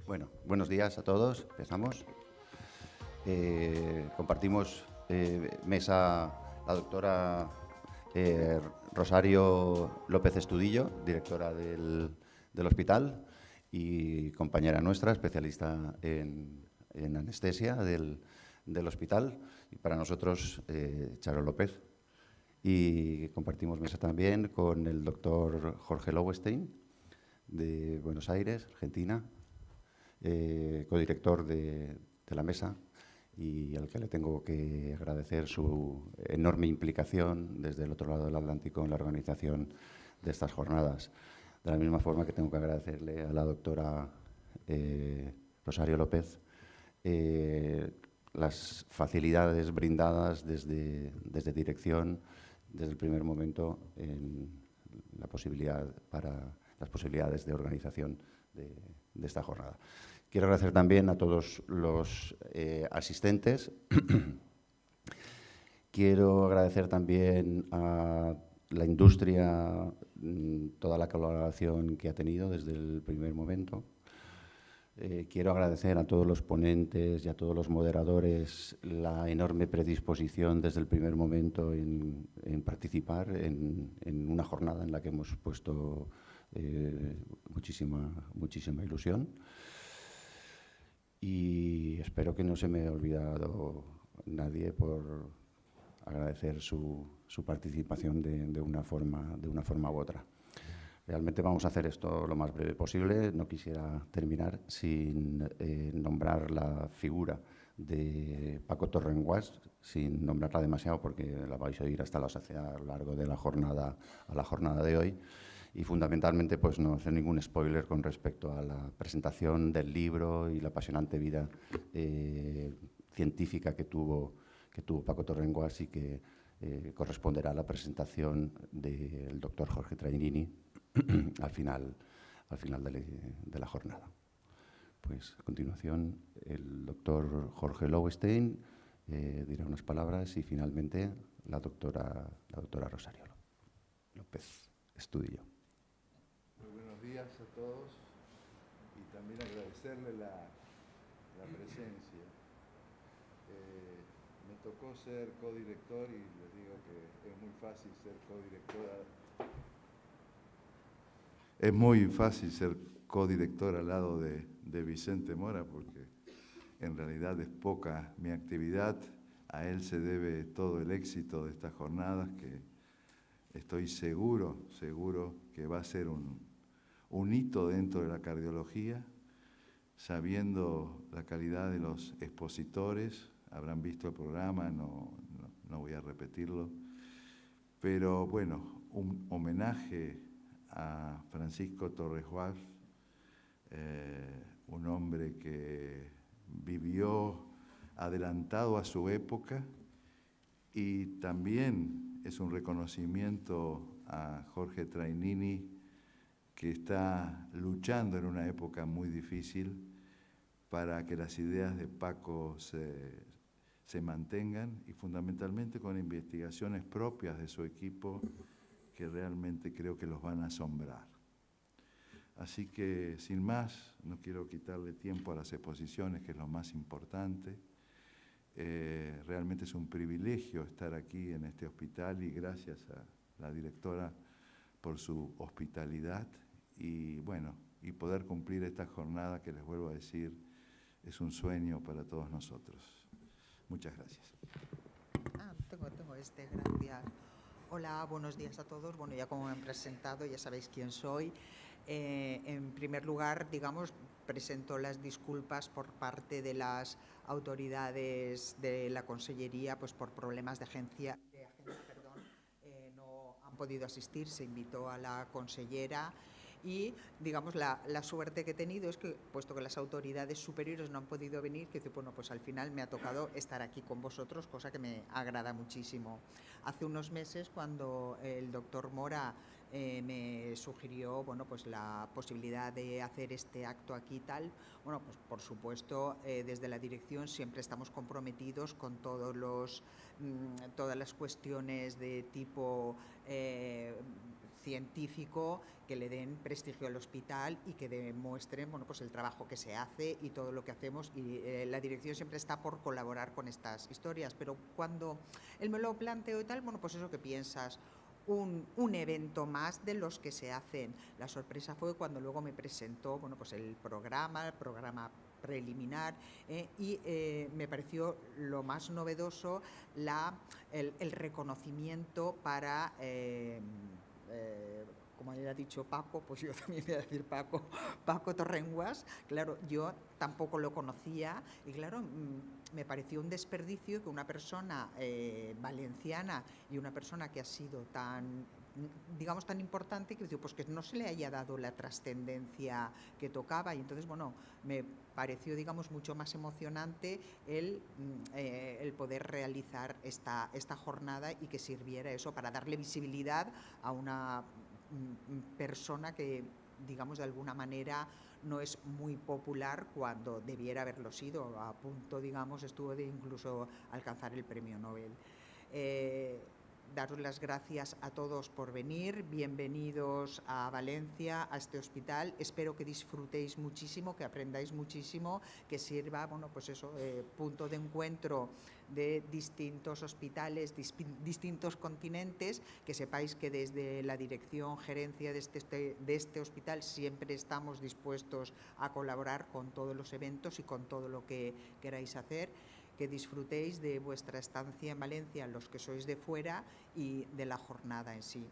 Bueno, buenos días a todos. Empezamos. Compartimos mesa la doctora Rosario López Estudillo, directora del hospital y compañera nuestra, especialista en anestesia del hospital, y para nosotros Charo López. Y compartimos mesa también con el doctor Jorge Lowenstein, de Buenos Aires, Argentina, codirector de la mesa, y al que le tengo que agradecer su enorme implicación desde el otro lado del Atlántico en la organización de estas jornadas. De la misma forma que tengo que agradecerle a la doctora Rosario López las facilidades brindadas desde dirección, desde el primer momento, en las posibilidades de organización de esta jornada. Quiero agradecer también a todos los asistentes. Quiero agradecer también a la industria toda la colaboración que ha tenido desde el primer momento. Quiero agradecer a todos los ponentes y a todos los moderadores la enorme predisposición desde el primer momento en participar en una jornada en la que hemos puesto muchísima ilusión. Y espero que no se me haya olvidado nadie por agradecer su participación de una forma u otra. Realmente vamos a hacer esto lo más breve posible. No quisiera terminar sin nombrar la figura de Paco Torrenguas, sin nombrarla demasiado porque la vais a oír hasta la saciedad a lo largo de la jornada de hoy. Y fundamentalmente, pues no hacer ningún spoiler con respecto a la presentación del libro y la apasionante vida científica que tuvo Paco Torrenguas, y que corresponderá a la presentación del doctor Jorge Trainini al final de la jornada. Pues a continuación el doctor Jorge Lowenstein dirá unas palabras, y finalmente la doctora Rosario López Estudillo. Muy buenos días a todos, y también agradecerle la presencia. Me tocó ser codirector, y les digo que es muy fácil ser codirectora. Es muy fácil ser codirector al lado de Vicente Mora, porque en realidad es poca mi actividad. A él se debe todo el éxito de estas jornadas, que estoy seguro que va a ser un hito dentro de la cardiología, sabiendo la calidad de los expositores. Habrán visto el programa, no voy a repetirlo, pero bueno, un homenaje a Francisco Torres Guas, un hombre que vivió adelantado a su época, y también es un reconocimiento a Jorge Trainini, que está luchando en una época muy difícil para que las ideas de Paco se mantengan, y fundamentalmente con investigaciones propias de su equipo que realmente creo que los van a asombrar. Así que, sin más, no quiero quitarle tiempo a las exposiciones, que es lo más importante. Realmente es un privilegio estar aquí en este hospital, y gracias a la directora por su hospitalidad, y bueno, y poder cumplir esta jornada que, les vuelvo a decir, es un sueño para todos nosotros. Muchas gracias. Gracias. Hola, buenos días a todos. Bueno, ya como me han presentado, ya sabéis quién soy. En primer lugar, digamos, presento las disculpas por parte de las autoridades de la Consellería, pues por problemas de agenda, no han podido asistir. Se invitó a la consellera, y digamos la suerte que he tenido es que, puesto que las autoridades superiores no han podido venir, que bueno, pues al final me ha tocado estar aquí con vosotros, cosa que me agrada muchísimo. Hace unos meses, cuando el doctor Mora me sugirió, bueno, pues la posibilidad de hacer este acto aquí y tal, bueno, pues por supuesto desde la dirección siempre estamos comprometidos con todas las cuestiones de tipo científico, que le den prestigio al hospital y que demuestren, bueno, pues el trabajo que se hace y todo lo que hacemos. Y la dirección siempre está por colaborar con estas historias, pero cuando él me lo planteó y tal, bueno, pues eso que piensas, un evento más de los que se hacen. La sorpresa fue cuando luego me presentó, bueno, pues el programa preliminar, y me pareció lo más novedoso el reconocimiento para, como ya ha dicho Paco, pues yo también voy a decir Paco Torrenguas. Claro, yo tampoco lo conocía y claro, me pareció un desperdicio que una persona valenciana y una persona que ha sido tan, digamos, tan importante, que pues que no se le haya dado la trascendencia que tocaba. Y entonces, bueno, me pareció, digamos, mucho más emocionante el poder realizar esta jornada y que sirviera eso para darle visibilidad a una persona que, digamos, de alguna manera no es muy popular cuando debiera haberlo sido. A punto, digamos, estuvo de incluso alcanzar el premio Nobel. Daros las gracias a todos por venir. Bienvenidos a Valencia, a este hospital. Espero que disfrutéis muchísimo, que aprendáis muchísimo, que sirva, bueno, pues eso, punto de encuentro de distintos hospitales, distintos continentes, que sepáis que desde la dirección, gerencia de este hospital siempre estamos dispuestos a colaborar con todos los eventos y con todo lo que queráis hacer. Que disfrutéis de vuestra estancia en Valencia, los que sois de fuera, y de la jornada en sí.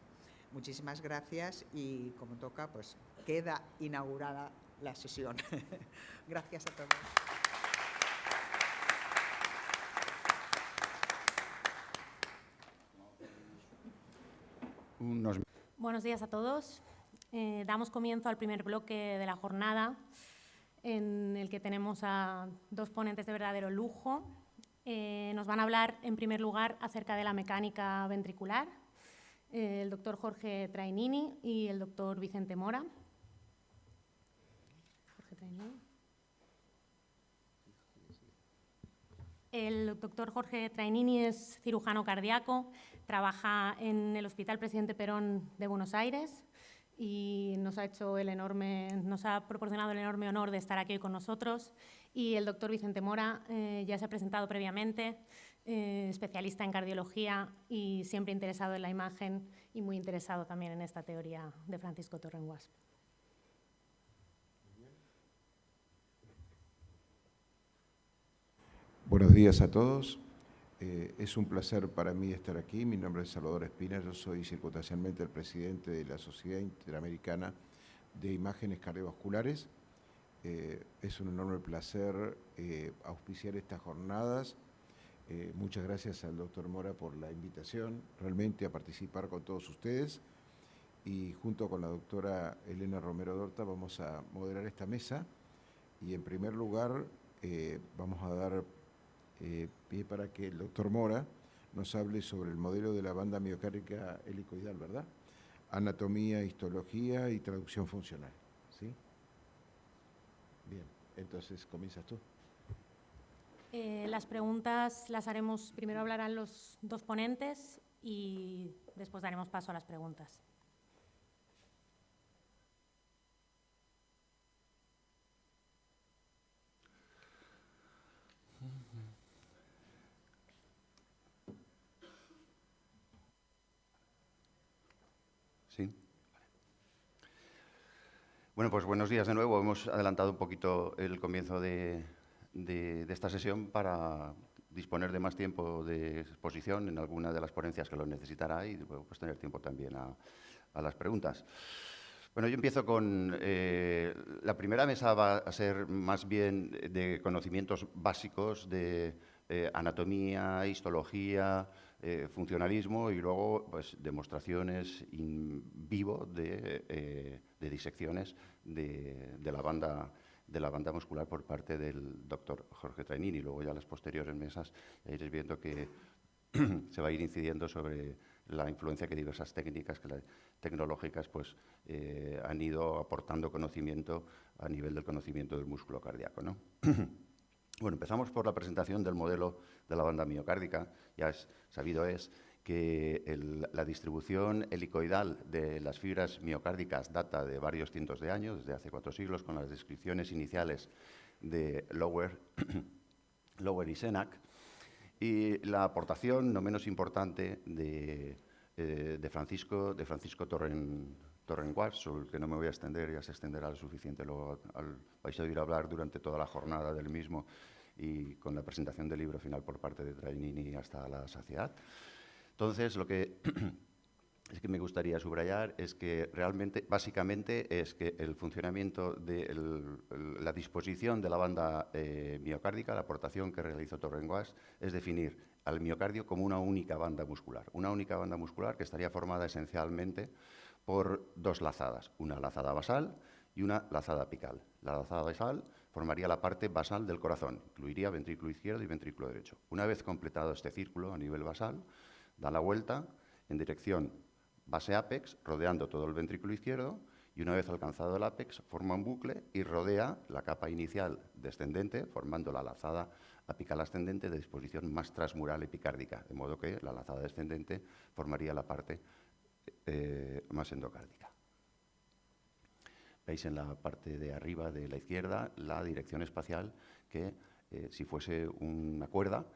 Muchísimas gracias y, como toca, pues queda inaugurada la sesión. Gracias a todos. Buenos días a todos. Damos comienzo al primer bloque de la jornada, en el que tenemos a dos ponentes de verdadero lujo. Nos van a hablar, en primer lugar, acerca de la mecánica ventricular, el doctor Jorge Trainini y el doctor Vicente Mora. El doctor Jorge Trainini es cirujano cardíaco, trabaja en el Hospital Presidente Perón de Buenos Aires y nos ha proporcionado el enorme honor de estar aquí hoy con nosotros. Y el doctor Vicente Mora ya se ha presentado previamente, especialista en cardiología y siempre interesado en la imagen y muy interesado también en esta teoría de Francisco Torrenguas. Buenos días a todos. Es un placer para mí estar aquí. Mi nombre es Salvador Espina, yo soy circunstancialmente el presidente de la Sociedad Interamericana de Imágenes Cardiovasculares. Es un enorme placer auspiciar estas jornadas. Muchas gracias al doctor Mora por la invitación, realmente a participar con todos ustedes. Y junto con la doctora Elena Romero Dorta vamos a moderar esta mesa. Y en primer lugar vamos a dar pie para que el doctor Mora nos hable sobre el modelo de la banda miocárdica helicoidal, ¿verdad? Anatomía, histología y traducción funcional, ¿sí? Bien, entonces comienzas tú. Las preguntas las haremos, primero hablarán los dos ponentes y después daremos paso a las preguntas. Sí. Bueno, pues buenos días de nuevo. Hemos adelantado un poquito el comienzo de esta sesión para disponer de más tiempo de exposición en alguna de las ponencias que lo necesitará y pues tener tiempo también a las preguntas. Bueno, yo empiezo con… la primera mesa va a ser más bien de conocimientos básicos de anatomía, histología, funcionalismo y luego pues, demostraciones in vivo de disecciones de la banda muscular por parte del doctor Jorge Trainini. Luego ya las posteriores mesas iréis viendo que se va a ir incidiendo sobre la influencia que diversas técnicas tecnológicas pues, han ido aportando conocimiento a nivel del conocimiento del músculo cardíaco, ¿no? Bueno, empezamos por la presentación del modelo de la banda miocárdica. Ya es sabido que la distribución helicoidal de las fibras miocárdicas data de varios cientos de años, desde hace 4 siglos, con las descripciones iniciales de Lower y Senac, y la aportación no menos importante de Francisco Torrenguas, sobre el que no me voy a extender, ya se extenderá lo suficiente, luego vais a oír hablar durante toda la jornada del mismo y con la presentación del libro final por parte de Trainini hasta la saciedad. Entonces, lo que es que me gustaría subrayar es que realmente, básicamente, es que el funcionamiento de la disposición de la banda miocárdica, la aportación que realizó Torrenguas, es definir al miocardio como una única banda muscular que estaría formada esencialmente por 2 lazadas, una lazada basal y una lazada apical. La lazada basal formaría la parte basal del corazón, incluiría ventrículo izquierdo y ventrículo derecho. Una vez completado este círculo a nivel basal, da la vuelta en dirección base-ápex, rodeando todo el ventrículo izquierdo, y una vez alcanzado el ápex, forma un bucle y rodea la capa inicial descendente, formando la lazada apical ascendente de disposición más transmural epicárdica, de modo que la lazada descendente formaría la parte más endocárdica. Veis en la parte de arriba de la izquierda la dirección espacial que, si fuese una cuerda,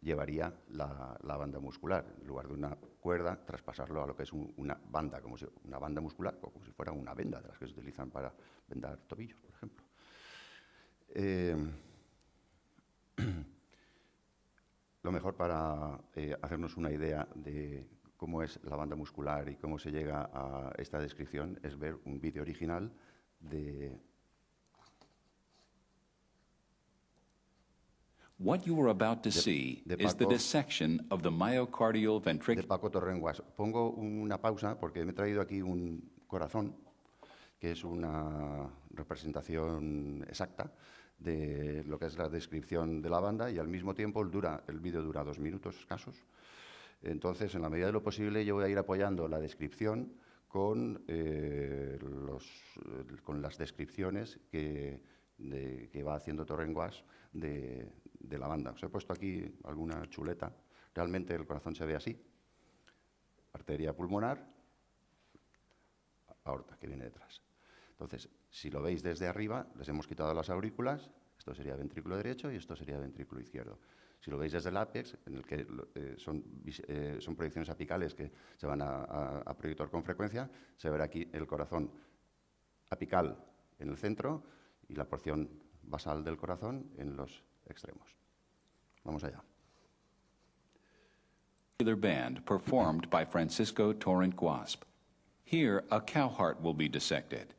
llevaría la banda muscular. En lugar de una cuerda, traspasarlo a lo que es una banda, una banda muscular, o como si fuera una venda, de las que se utilizan para vendar tobillos, por ejemplo. Lo mejor para hacernos una idea de cómo es la banda muscular y cómo se llega a esta descripción es ver un vídeo original de... What you are about to see is the dissection of the myocardial de ventricular. Paco Torrenguas. Pongo una pausa porque me he traído aquí un corazón, que es una representación exacta de lo que es la descripción de la banda, y al mismo tiempo el vídeo dura 2 minutos escasos. Entonces, en la medida de lo posible, yo voy a ir apoyando la descripción con las descripciones que va haciendo Torrenguas de la banda. Os he puesto aquí alguna chuleta. Realmente el corazón se ve así. Arteria pulmonar, aorta, que viene detrás. Entonces, si lo veis desde arriba, les hemos quitado las aurículas. Esto sería ventrículo derecho y esto sería ventrículo izquierdo. Si lo veis desde el ápex, en el que son proyecciones apicales que se van a proyectar con frecuencia, se verá aquí el corazón apical en el centro y la porción basal del corazón en los extremos. Vamos allá. Band performed by Francisco Torrenguas. Here, a cow heart will be dissected.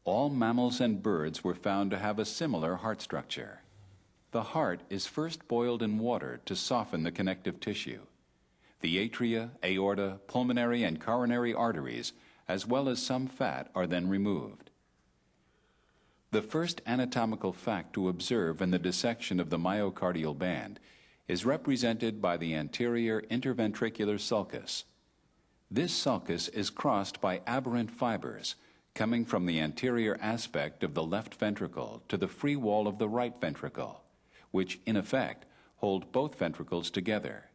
All mammals and birds were found to have a similar heart structure. The heart is first boiled in water to soften the connective tissue. The atria, aorta, pulmonary, and coronary arteries, as well as some fat, are then removed. The first anatomical fact to observe in the dissection of the myocardial band is represented by the anterior interventricular sulcus. This sulcus is crossed by aberrant fibers coming from the anterior aspect of the left ventricle to the free wall of the right ventricle, which, in effect, hold both ventricles together.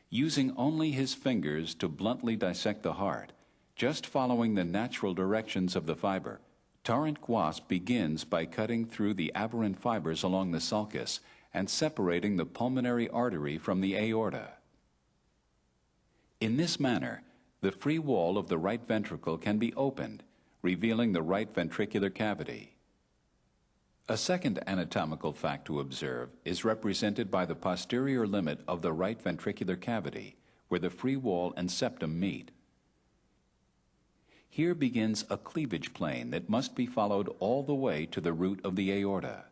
Using only his fingers to bluntly dissect the heart, just following the natural directions of the fiber, Torrenguas begins by cutting through the aberrant fibers along the sulcus and separating the pulmonary artery from the aorta. In this manner, the free wall of the right ventricle can be opened, revealing the right ventricular cavity. A second anatomical fact to observe is represented by the posterior limit of the right ventricular cavity, where the free wall and septum meet. Here begins a cleavage plane that must be followed all the way to the root of the aorta.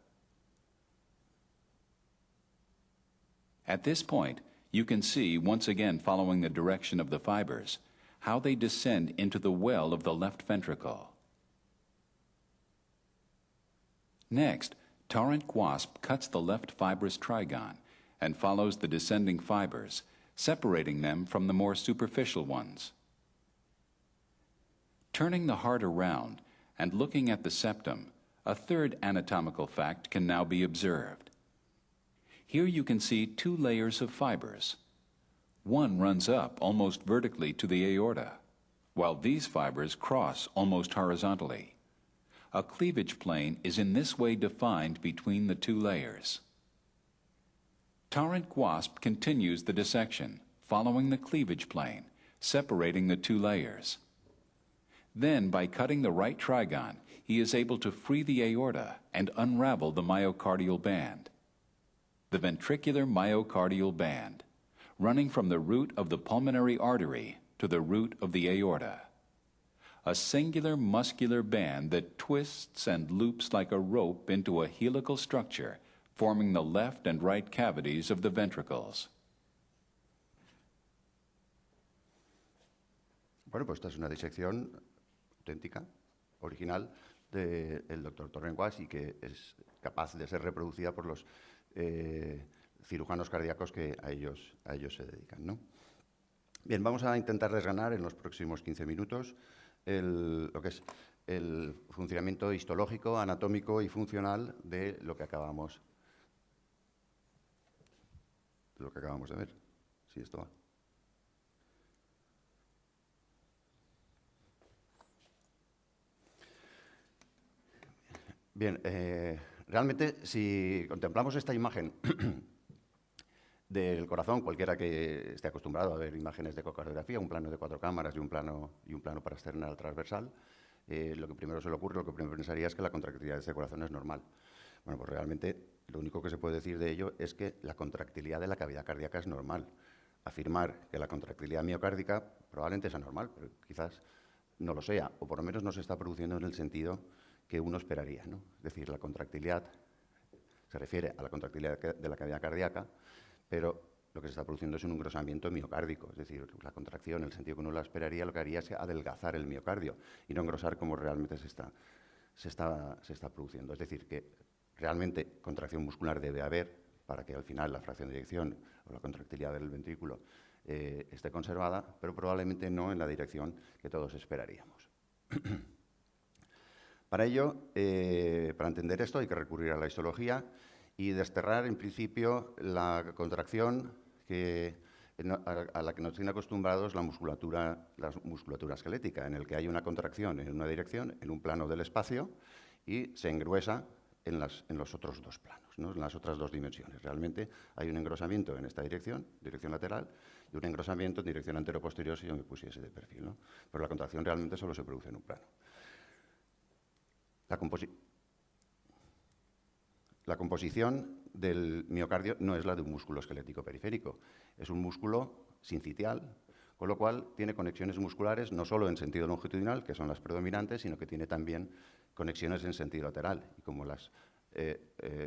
At this point, you can see, once again following the direction of the fibers, how they descend into the well of the left ventricle. Next, Torrenguas cuts the left fibrous trigone and follows the descending fibers, separating them from the more superficial ones. Turning the heart around and looking at the septum, a third anatomical fact can now be observed. Here you can see 2 layers of fibers. One runs up almost vertically to the aorta, while these fibers cross almost horizontally. A cleavage plane is in this way defined between the two layers. Tarrant Guasp continues the dissection, following the cleavage plane, separating the two layers. Then, by cutting the right trigon, he is able to free the aorta and unravel the myocardial band. The ventricular myocardial band, running from the root of the pulmonary artery to the root of the aorta. A singular muscular band that twists and loops like a rope into a helical structure, forming the left and right cavities of the ventricles. Bueno, pues esta es una disección auténtica, original, del doctor Torrent Guasp y que es capaz de ser reproducida por los cirujanos cardíacos que a ellos se dedican, ¿no? Bien, vamos a intentar desgranar en los próximos 15 minutos lo que es el funcionamiento histológico, anatómico y funcional de lo que acabamos de ver. Sí, esto va. Bien, realmente si contemplamos esta imagen del corazón, cualquiera que esté acostumbrado a ver imágenes de ecocardiografía, un plano de 4 cámaras y un plano parasternal transversal, lo que primero se le ocurre, lo que primero pensaría es que la contractilidad de este corazón es normal. Bueno, pues realmente lo único que se puede decir de ello es que la contractilidad de la cavidad cardíaca es normal. Afirmar que la contractilidad miocárdica probablemente sea normal, pero quizás no lo sea, o por lo menos no se está produciendo en el sentido que uno esperaría, ¿no? Es decir, la contractilidad se refiere a la contractilidad de la cavidad cardíaca, pero lo que se está produciendo es un engrosamiento miocárdico, es decir, la contracción, en el sentido que uno la esperaría, lo que haría es adelgazar el miocardio y no engrosar como realmente se está produciendo. Es decir, que realmente contracción muscular debe haber para que al final la fracción de eyección o la contractilidad del ventrículo esté conservada, pero probablemente no en la dirección que todos esperaríamos. Para ello, para entender esto, hay que recurrir a la histología y desterrar, en principio, la contracción a la que nos tiene acostumbrados la musculatura esquelética, en el que hay una contracción en una dirección, en un plano del espacio, y se engruesa en los otros dos planos, ¿no? En las otras dos dimensiones. Realmente hay un engrosamiento en esta dirección lateral, y un engrosamiento en dirección antero-posterior si yo me pusiese de perfil, ¿no? Pero la contracción realmente solo se produce en un plano. La composición del miocardio no es la de un músculo esquelético periférico, es un músculo sincitial, con lo cual tiene conexiones musculares no solo en sentido longitudinal, que son las predominantes, sino que tiene también conexiones en sentido lateral. Y como las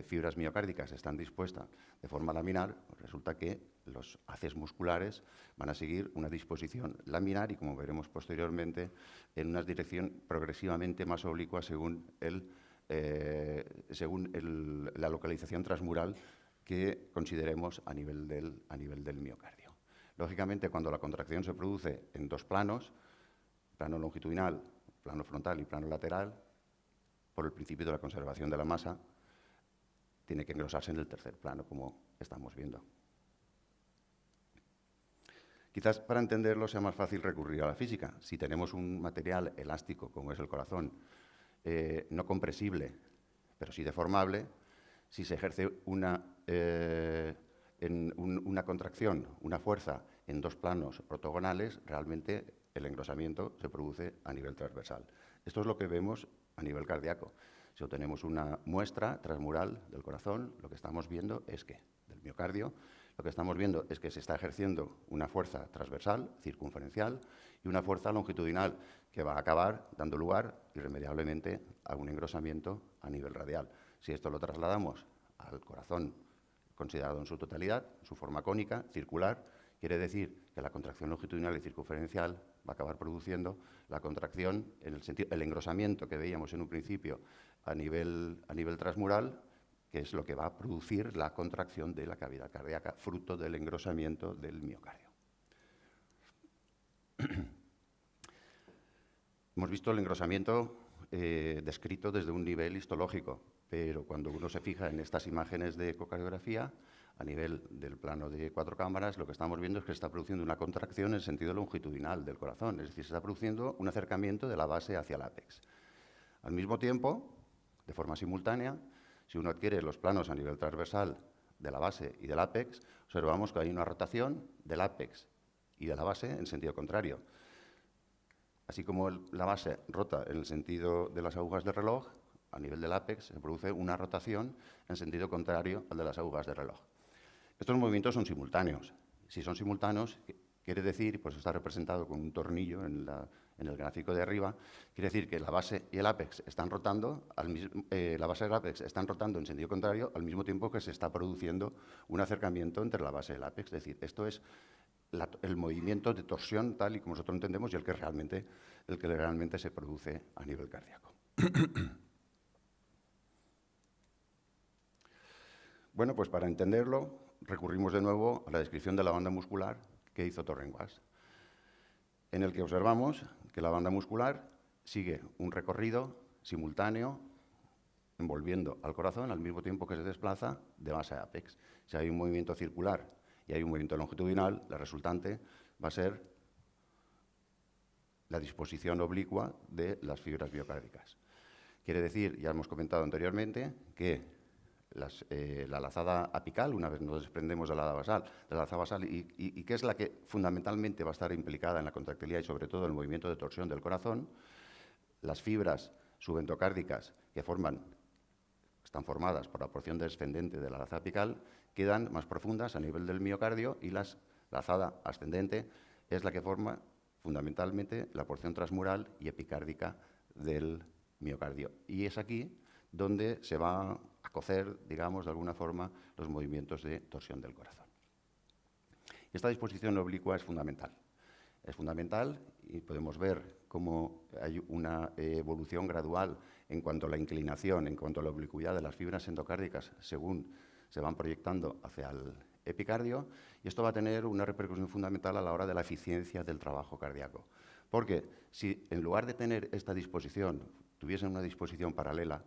fibras miocárdicas están dispuestas de forma laminar, pues resulta que los haces musculares van a seguir una disposición laminar y, como veremos posteriormente, en una dirección progresivamente más oblicua según la localización transmural que consideremos a nivel del miocardio. Lógicamente, cuando la contracción se produce en dos planos, plano longitudinal, plano frontal y plano lateral, por el principio de la conservación de la masa, tiene que engrosarse en el tercer plano, como estamos viendo. Quizás para entenderlo sea más fácil recurrir a la física. Si tenemos un material elástico, como es el corazón, no compresible, pero sí deformable, si se ejerce una contracción, una fuerza en dos planos ortogonales, realmente el engrosamiento se produce a nivel transversal. Esto es lo que vemos a nivel cardíaco. Si obtenemos una muestra transmural del corazón, lo que estamos viendo es que, del miocardio, lo que estamos viendo es que se está ejerciendo una fuerza transversal, circunferencial, y una fuerza longitudinal, que va a acabar dando lugar irremediablemente a un engrosamiento a nivel radial. Si esto lo trasladamos al corazón considerado en su totalidad, su forma cónica, circular, quiere decir que la contracción longitudinal y circunferencial va a acabar produciendo la contracción, en el sentido, el engrosamiento que veíamos en un principio a nivel transmural, que es lo que va a producir la contracción de la cavidad cardíaca, fruto del engrosamiento del miocardio. Hemos visto el engrosamiento descrito desde un nivel histológico, pero cuando uno se fija en estas imágenes de ecocardiografía, a nivel del plano de 4 cámaras, lo que estamos viendo es que se está produciendo una contracción en sentido longitudinal del corazón, es decir, se está produciendo un acercamiento de la base hacia el ápex. Al mismo tiempo, de forma simultánea, si uno adquiere los planos a nivel transversal de la base y del ápex, observamos que hay una rotación del ápex y de la base en sentido contrario. Así como la base rota en el sentido de las agujas de reloj, a nivel del ápex se produce una rotación en sentido contrario al de las agujas de reloj. Estos movimientos son simultáneos. Si son simultáneos, quiere decir, pues está representado con un tornillo en el gráfico de arriba, quiere decir que la base y el ápex están rotando, la base y el ápex están rotando en sentido contrario al mismo tiempo que se está produciendo un acercamiento entre la base y el ápex. Es decir, esto es el movimiento de torsión tal y como nosotros entendemos y el que realmente se produce a nivel cardíaco. Bueno, pues para entenderlo, recurrimos de nuevo a la descripción de la banda muscular que hizo Torren-Wass, en el que observamos que la banda muscular sigue un recorrido simultáneo envolviendo al corazón al mismo tiempo que se desplaza de base a ápex. Si hay un movimiento circular y hay un movimiento longitudinal, la resultante va a ser la disposición oblicua de las fibras miocárdicas. Quiere decir, ya hemos comentado anteriormente, que la lazada apical, una vez nos desprendemos de la lazada basal, y que es la que fundamentalmente va a estar implicada en la contractilidad y sobre todo en el movimiento de torsión del corazón, las fibras subendocárdicas que están formadas por la porción descendente de la lazada apical quedan más profundas a nivel del miocardio y la lazada ascendente es la que forma fundamentalmente la porción transmural y epicárdica del miocardio. Y es aquí donde se va a cocer, digamos, de alguna forma, los movimientos de torsión del corazón. Esta disposición oblicua es fundamental. Es fundamental y podemos ver cómo hay una evolución gradual en cuanto a la inclinación, en cuanto a la oblicuidad de las fibras endocárdicas según se van proyectando hacia el epicardio, y esto va a tener una repercusión fundamental a la hora de la eficiencia del trabajo cardíaco. Porque si en lugar de tener esta disposición, tuviesen una disposición paralela,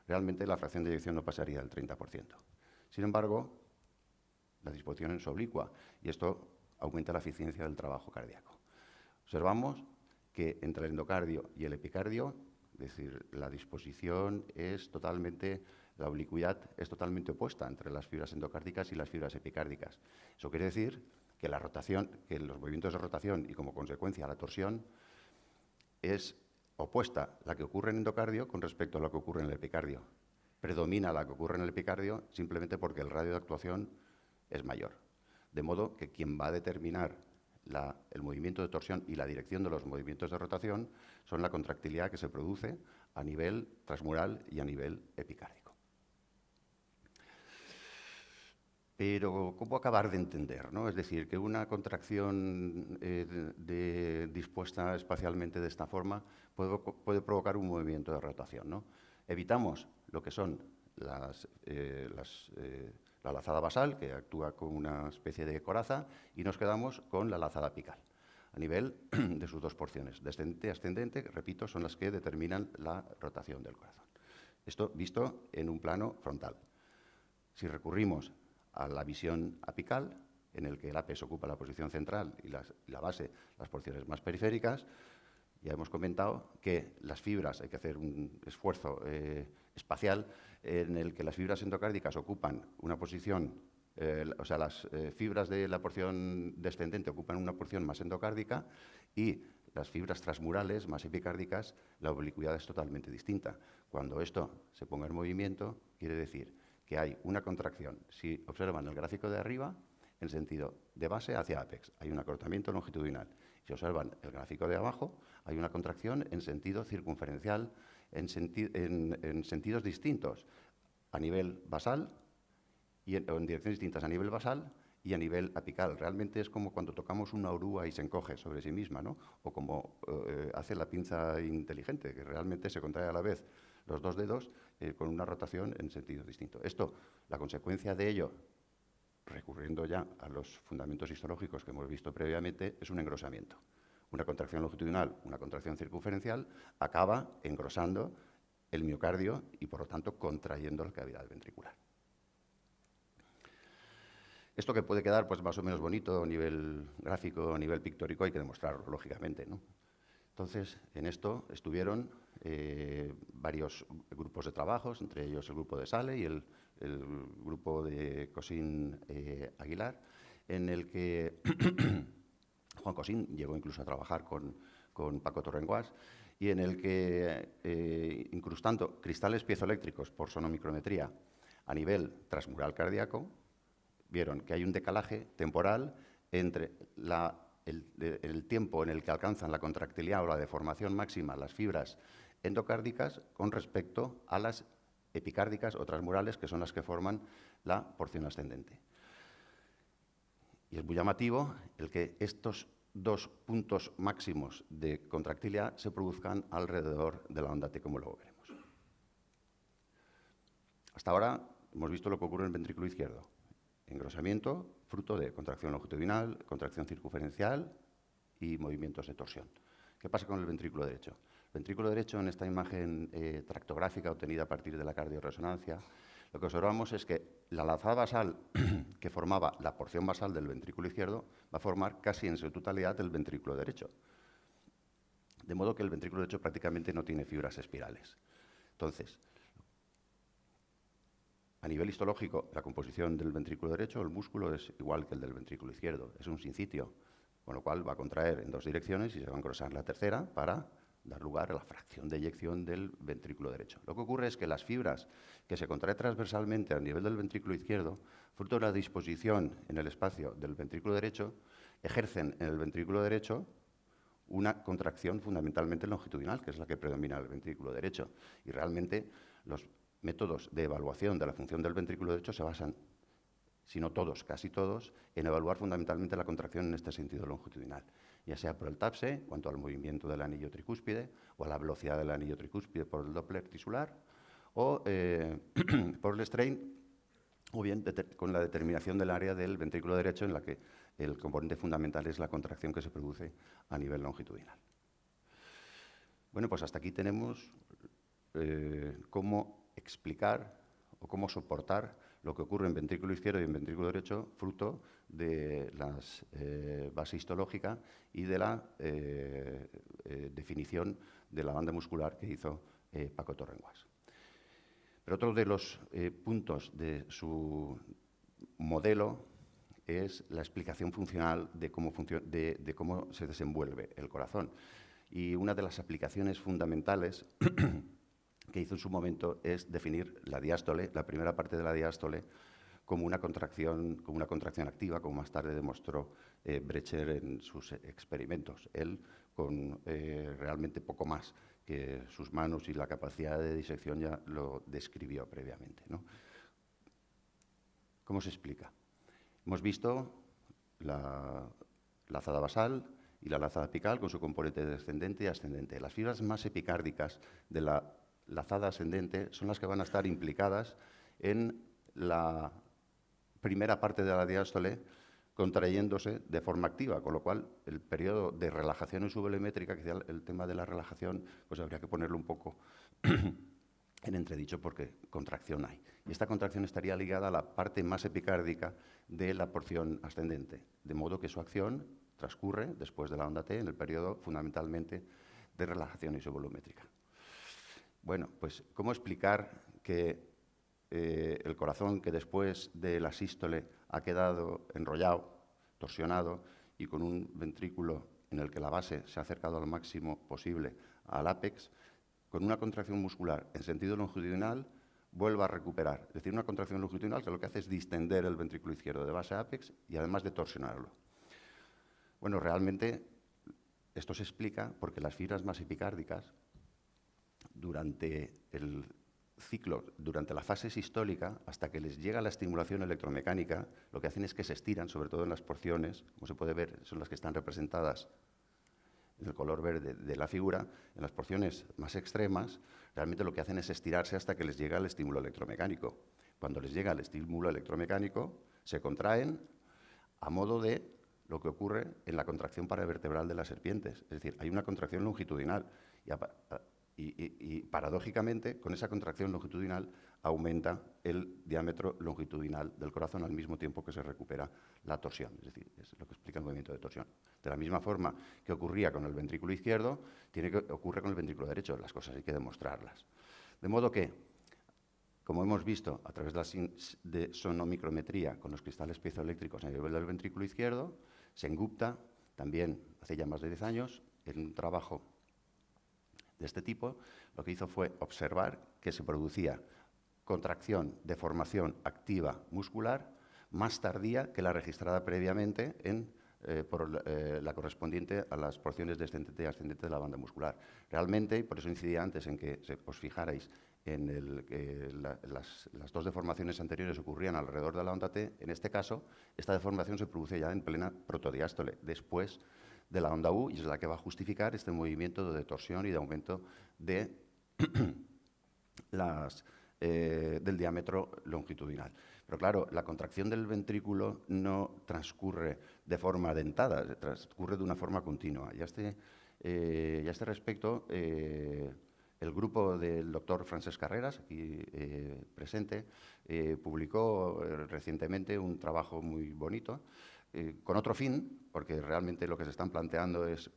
realmente la fracción de eyección no pasaría del 30%. Sin embargo, la disposición es oblicua y esto aumenta la eficiencia del trabajo cardíaco. Observamos que entre el endocardio y el epicardio, es decir, la disposición es totalmente, la oblicuidad es totalmente opuesta entre las fibras endocárdicas y las fibras epicárdicas. Eso quiere decir que la rotación, que los movimientos de rotación y como consecuencia la torsión es opuesta la que ocurre en endocardio con respecto a lo que ocurre en el epicardio. Predomina la que ocurre en el epicardio simplemente porque el radio de actuación es mayor. De modo que quien va a determinar el movimiento de torsión y la dirección de los movimientos de rotación son la contractilidad que se produce a nivel transmural y a nivel epicárdico. Pero, ¿cómo acabar de entender, ¿no? Es decir, que una contracción dispuesta espacialmente de esta forma puede provocar un movimiento de rotación, ¿no? Evitamos lo que son la lazada basal, que actúa como una especie de coraza, y nos quedamos con la lazada apical, a nivel de sus dos porciones. Descendente y ascendente, repito, son las que determinan la rotación del corazón. Esto visto en un plano frontal. Si recurrimos a la visión apical, en el que el ápex ocupa la posición central y la base las porciones más periféricas, ya hemos comentado que las fibras, hay que hacer un esfuerzo espacial en el que las fibras endocárdicas ocupan una posición, o sea, las fibras de la porción descendente ocupan una porción más endocárdica y las fibras transmurales más epicárdicas, la oblicuidad es totalmente distinta. Cuando esto se ponga en movimiento, quiere decir que hay una contracción. Si observan el gráfico de arriba, en sentido de base hacia ápex, hay un acortamiento longitudinal. Si observan el gráfico de abajo, hay una contracción en sentido circunferencial, en sentidos distintos, a nivel basal, o en direcciones distintas a nivel basal y a nivel apical. Realmente es como cuando tocamos una oruga y se encoge sobre sí misma, ¿no? O como hace la pinza inteligente, que realmente se contrae a la vez los dos dedos con una rotación en sentido distinto. Esto, la consecuencia de ello, recurriendo ya a los fundamentos histológicos que hemos visto previamente, es un engrosamiento. una contracción longitudinal, una contracción circunferencial, acaba engrosando el miocardio y, por lo tanto, contrayendo la cavidad ventricular. Esto que puede quedar pues, más o menos bonito a nivel gráfico, a nivel pictórico, hay que demostrarlo, lógicamente, ¿no? Entonces, en esto estuvieron varios grupos de trabajos, entre ellos el grupo de Sale y el grupo de Cosín Aguilar, en el que Juan Cosín llegó incluso a trabajar con Paco Torrenguas, y en el que, incrustando cristales piezoeléctricos por sonomicrometría a nivel transmural cardíaco, vieron que hay un decalaje temporal entre el tiempo en el que alcanzan la contractilidad o la deformación máxima las fibras endocárdicas con respecto a las epicárdicas o transmurales, que son las que forman la porción ascendente. Y es muy llamativo el que estos dos puntos máximos de contractilidad se produzcan alrededor de la onda T, como luego veremos. Hasta ahora hemos visto lo que ocurre en el ventrículo izquierdo. Engrosamiento, fruto de contracción longitudinal, contracción circunferencial y movimientos de torsión. ¿Qué pasa con el ventrículo derecho? El ventrículo derecho, en esta imagen tractográfica obtenida a partir de la cardioresonancia, lo que observamos es que la lazada basal que formaba la porción basal del ventrículo izquierdo va a formar casi en su totalidad el ventrículo derecho. De modo que el ventrículo derecho prácticamente no tiene fibras espirales. Entonces, a nivel histológico, la composición del ventrículo derecho, el músculo, es igual que el del ventrículo izquierdo. Es un sincitio, con lo cual va a contraer en dos direcciones y se va a engrosar la tercera para dar lugar a la fracción de eyección del ventrículo derecho. Lo que ocurre es que las fibras que se contraen transversalmente a nivel del ventrículo izquierdo, fruto de la disposición en el espacio del ventrículo derecho, ejercen en el ventrículo derecho una contracción fundamentalmente longitudinal, que es la que predomina en el ventrículo derecho. Y realmente los métodos de evaluación de la función del ventrículo derecho se basan, si no todos, casi todos, en evaluar fundamentalmente la contracción en este sentido longitudinal, ya sea por el TAPSE, cuanto al movimiento del anillo tricúspide, o a la velocidad del anillo tricúspide por el Doppler tisular, o por el strain, o bien con la determinación del área del ventrículo derecho, en la que el componente fundamental es la contracción que se produce a nivel longitudinal. Bueno, pues hasta aquí tenemos cómo explicar o cómo soportar lo que ocurre en ventrículo izquierdo y en ventrículo derecho, fruto de la base histológica y de la definición de la banda muscular que hizo Paco Torrenguas. Pero otro de los puntos de su modelo es la explicación funcional de cómo se desenvuelve el corazón. Y una de las aplicaciones fundamentales que hizo en su momento es definir la diástole, la primera parte de la diástole, como una contracción activa, como más tarde demostró Brecher en sus experimentos. Él, con realmente poco más que sus manos y la capacidad de disección, ya lo describió previamente, ¿no? ¿Cómo se explica? Hemos visto la lazada basal y la lazada apical con su componente descendente y ascendente. Las fibras más epicárdicas de la lazada ascendente son las que van a estar implicadas en la primera parte de la diástole contrayéndose de forma activa, con lo cual el periodo de relajación en su volumétrica, que el tema de la relajación, pues habría que ponerlo un poco en entredicho porque contracción hay. Y esta contracción estaría ligada a la parte más epicárdica de la porción ascendente, de modo que su acción transcurre después de la onda T en el periodo fundamentalmente de relajación isovolumétrica. Bueno, pues ¿cómo explicar que el corazón, que después de la sístole ha quedado enrollado, torsionado y con un ventrículo en el que la base se ha acercado al máximo posible al ápex, con una contracción muscular en sentido longitudinal, vuelva a recuperar? Es decir, una contracción longitudinal que lo que hace es distender el ventrículo izquierdo de base a ápex y además de torsionarlo. Bueno, realmente esto se explica porque las fibras más epicárdicas, durante el ciclo, durante la fase sistólica, hasta que les llega la estimulación electromecánica, lo que hacen es que se estiran, sobre todo en las porciones, como se puede ver, son las que están representadas en el color verde de la figura, en las porciones más extremas, realmente lo que hacen es estirarse hasta que les llega el estímulo electromecánico. Cuando les llega el estímulo electromecánico, se contraen a modo de lo que ocurre en la contracción paravertebral de las serpientes. Es decir, hay una contracción longitudinal y paradójicamente, con esa contracción longitudinal aumenta el diámetro longitudinal del corazón al mismo tiempo que se recupera la torsión. Es decir, es lo que explica el movimiento de torsión. De la misma forma que ocurría con el ventrículo izquierdo, ocurre con el ventrículo derecho. Las cosas hay que demostrarlas. De modo que, como hemos visto a través de sonomicrometría con los cristales piezoeléctricos a nivel del ventrículo izquierdo, Sen-Gupta, también hace ya más de 10 años, en un trabajo de este tipo, lo que hizo fue observar que se producía contracción, deformación activa muscular más tardía que la registrada previamente por la correspondiente a las porciones descendente y ascendente de la banda muscular. Realmente, y por eso incidía antes en que os fijarais en las dos deformaciones anteriores ocurrían alrededor de la onda T, en este caso, esta deformación se produce ya en plena protodiástole, después de la onda U, y es la que va a justificar este movimiento de torsión y de aumento de del diámetro longitudinal. Pero claro, la contracción del ventrículo no transcurre de forma dentada, transcurre de una forma continua. Y a este respecto, el grupo del doctor Francesc Carreras, aquí presente, publicó recientemente un trabajo muy bonito, con otro fin, porque realmente lo que se están planteando es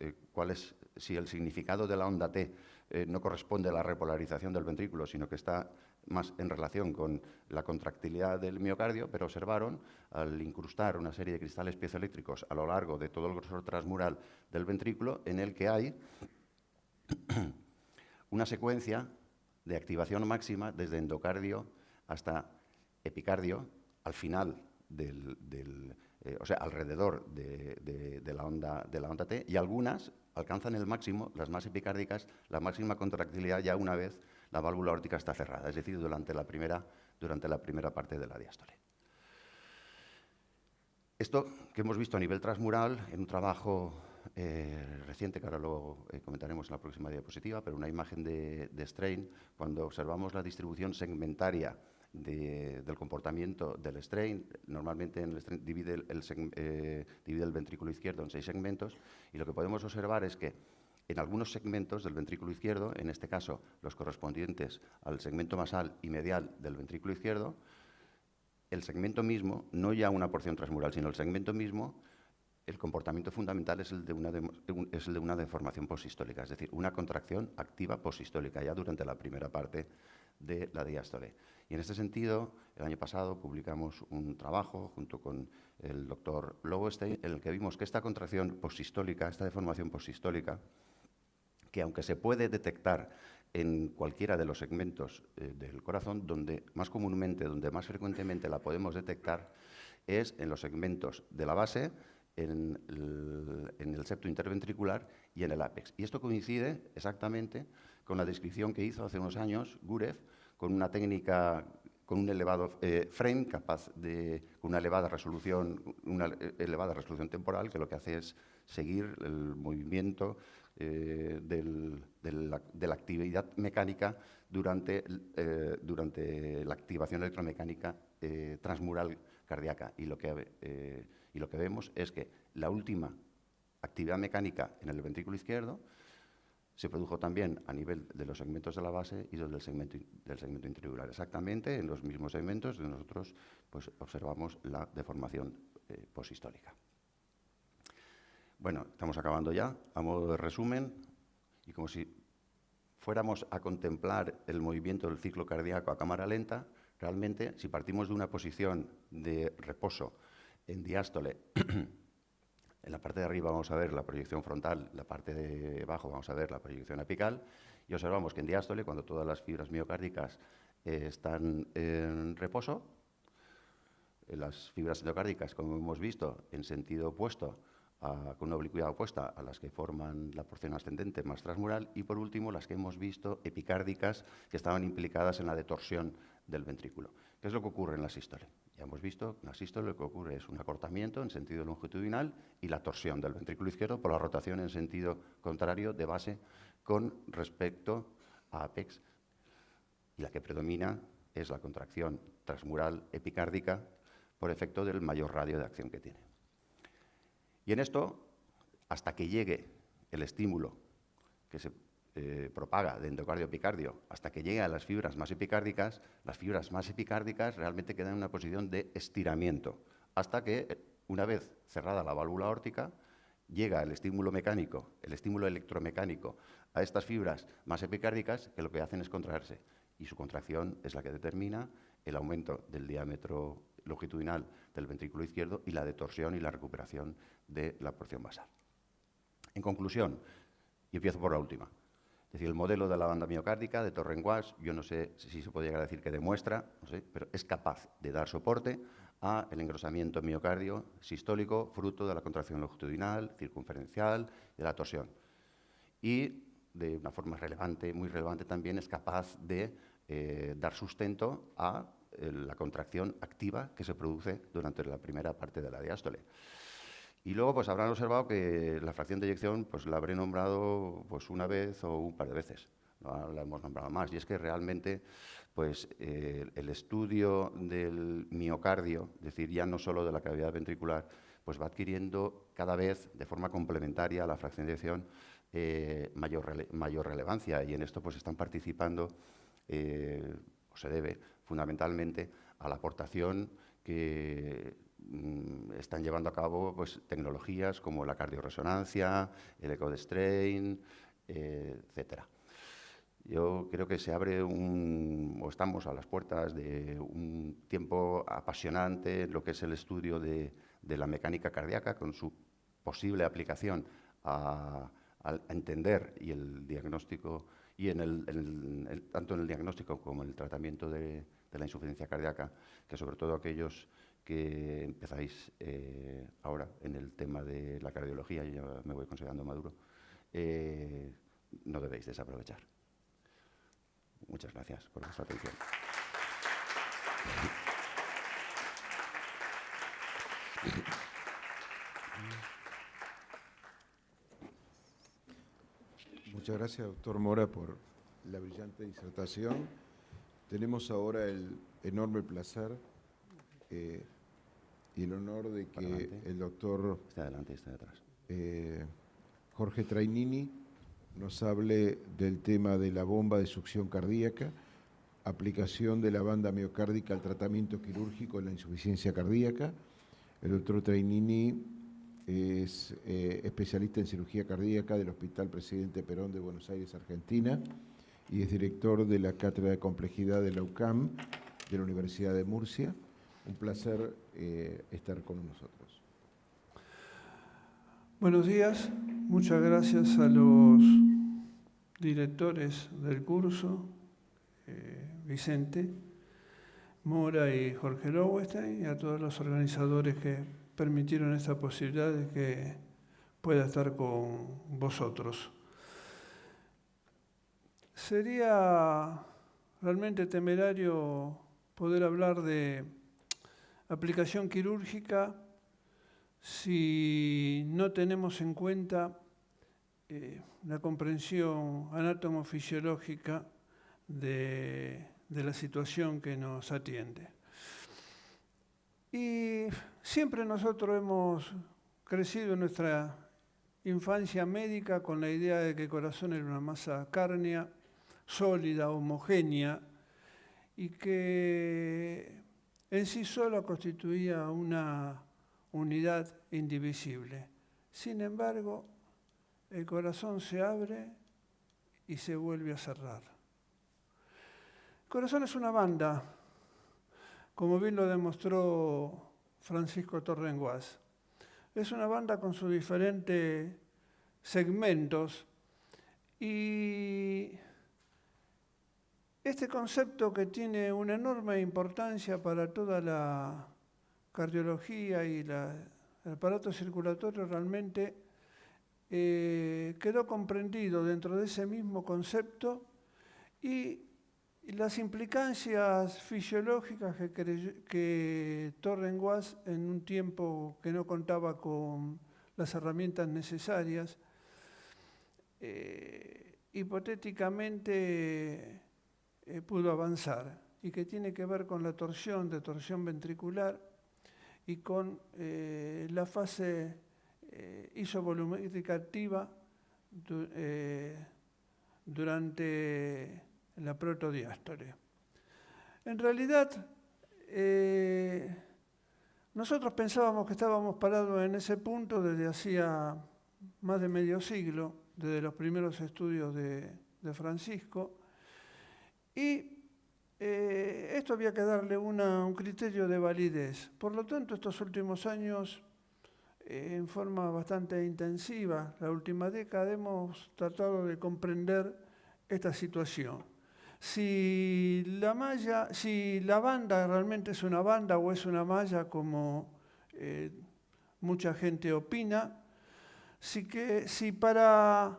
si el significado de la onda T no corresponde a la repolarización del ventrículo, sino que está más en relación con la contractilidad del miocardio, pero observaron, al incrustar una serie de cristales piezoeléctricos a lo largo de todo el grosor transmural del ventrículo, en el que hay una secuencia de activación máxima desde endocardio hasta epicardio, al final o sea, alrededor de la onda T, y algunas alcanzan el máximo, las más epicárdicas, la máxima contractilidad ya una vez la válvula aórtica está cerrada, es decir, durante la primera parte de la diástole. Esto que hemos visto a nivel transmural en un trabajo reciente, que ahora lo comentaremos en la próxima diapositiva, pero una imagen de strain, cuando observamos la distribución segmentaria del comportamiento del strain, normalmente en el strain divide el ventrículo izquierdo en 6 segmentos, y lo que podemos observar es que en algunos segmentos del ventrículo izquierdo, en este caso los correspondientes al segmento basal y medial del ventrículo izquierdo, el segmento mismo, no ya una porción transmural, sino el segmento mismo, el comportamiento fundamental es el de una deformación posistólica, es decir, una contracción activa posistólica ya durante la primera parte de la diástole. Y en este sentido, el año pasado publicamos un trabajo junto con el doctor Lowenstein, en el que vimos que esta contracción posistólica, esta deformación posistólica, que aunque se puede detectar en cualquiera de los segmentos del corazón, donde más frecuentemente la podemos detectar es en los segmentos de la base, en el septo interventricular y en el ápex. Y esto coincide exactamente con la descripción que hizo hace unos años Gurev, con una técnica, con un elevado frame, con una elevada resolución temporal, que lo que hace es seguir el movimiento de la actividad mecánica durante la activación electromecánica transmural cardíaca. Y lo que vemos es que la última actividad mecánica en el ventrículo izquierdo se produjo también a nivel de los segmentos de la base y del segmento intradural. Exactamente en los mismos segmentos donde nosotros pues, observamos la deformación posistólica. Bueno, estamos acabando ya. A modo de resumen, y como si fuéramos a contemplar el movimiento del ciclo cardíaco a cámara lenta, realmente, si partimos de una posición de reposo en diástole, en la parte de arriba vamos a ver la proyección frontal, en la parte de abajo vamos a ver la proyección apical, y observamos que en diástole, cuando todas las fibras miocárdicas están en reposo, las fibras endocárdicas, como hemos visto, en sentido opuesto, con una oblicuidad opuesta a las que forman la porción ascendente más transmural, y por último las que hemos visto epicárdicas que estaban implicadas en la detorsión del ventrículo. ¿Qué es lo que ocurre en la sístole? Ya hemos visto que en la sístole lo que ocurre es un acortamiento en sentido longitudinal y la torsión del ventrículo izquierdo por la rotación en sentido contrario de base con respecto a apex, y la que predomina es la contracción transmural epicárdica por efecto del mayor radio de acción que tiene. Y en esto, hasta que llegue el estímulo que se propaga de endocardio-epicardio, hasta que llegue a las fibras más epicárdicas realmente quedan en una posición de estiramiento, hasta que, una vez cerrada la válvula aórtica, llega el estímulo mecánico, el estímulo electromecánico a estas fibras más epicárdicas, que lo que hacen es contraerse. Y su contracción es la que determina el aumento del diámetro longitudinal del ventrículo izquierdo y la detorsión y la recuperación de la porción basal. En conclusión, y empiezo por la última, es decir, el modelo de la banda miocárdica de Torren-Wass, yo no sé si se puede llegar a decir que demuestra, no sé, pero es capaz de dar soporte al engrosamiento miocardio sistólico fruto de la contracción longitudinal, circunferencial y de la torsión. Y de una forma relevante, muy relevante también, es capaz de dar sustento a la contracción activa que se produce durante la primera parte de la diástole. Y luego pues habrán observado que la fracción de eyección pues la habré nombrado pues una vez o un par de veces, no la hemos nombrado más. Y es que realmente pues el estudio del miocardio, es decir, ya no solo de la cavidad ventricular, pues va adquiriendo cada vez de forma complementaria a la fracción de eyección mayor relevancia, y en esto pues están participando, o se debe fundamentalmente a la aportación que están llevando a cabo pues, tecnologías como la cardioresonancia, el eco de strain, etcétera. Yo creo que se abre o estamos a las puertas de un tiempo apasionante en lo que es el estudio de la mecánica cardíaca, con su posible aplicación a entender y el diagnóstico, y tanto en el diagnóstico como en el tratamiento de la insuficiencia cardíaca, que sobre todo aquellos que empezáis ahora en el tema de la cardiología, yo ya me voy considerando maduro, no debéis desaprovechar. Muchas gracias por vuestra atención. Muchas gracias, doctor Mora, por la brillante disertación. Tenemos ahora el enorme placer y el honor de que el doctor Jorge Trainini nos hable del tema de la bomba de succión cardíaca, aplicación de la banda miocárdica al tratamiento quirúrgico en la insuficiencia cardíaca. El doctor Trainini es especialista en cirugía cardíaca del Hospital Presidente Perón de Buenos Aires, Argentina, y es director de la Cátedra de Complejidad de la UCAM, de la Universidad de Murcia. Un placer estar con nosotros. Buenos días, muchas gracias a los directores del curso, Vicente Mora y Jorge Lowenstein, y a todos los organizadores que permitieron esta posibilidad de que pueda estar con vosotros. Sería realmente temerario poder hablar de aplicación quirúrgica si no tenemos en cuenta la comprensión anatomofisiológica de la situación que nos atiende. Y siempre nosotros hemos crecido en nuestra infancia médica con la idea de que el corazón era una masa cárnea, sólida, homogénea, y que en sí sola constituía una unidad indivisible. Sin embargo, el corazón se abre y se vuelve a cerrar. El corazón es una banda, como bien lo demostró Francisco Torren-Wass. Es una banda con sus diferentes segmentos, y este concepto, que tiene una enorme importancia para toda la cardiología y el aparato circulatorio, realmente quedó comprendido dentro de ese mismo concepto, y las implicancias fisiológicas que Torren-Wass, en un tiempo que no contaba con las herramientas necesarias, hipotéticamente pudo avanzar, y que tiene que ver con la torsión ventricular y con la fase isovolumétrica activa durante la protodiástole. En realidad, nosotros pensábamos que estábamos parados en ese punto desde hacía más de medio siglo, desde los primeros estudios de Francisco, y esto había que darle un criterio de validez. Por lo tanto, estos últimos años, en forma bastante intensiva, la última década, hemos tratado de comprender esta situación. Si la banda realmente es una banda o es una malla, como mucha gente opina, si para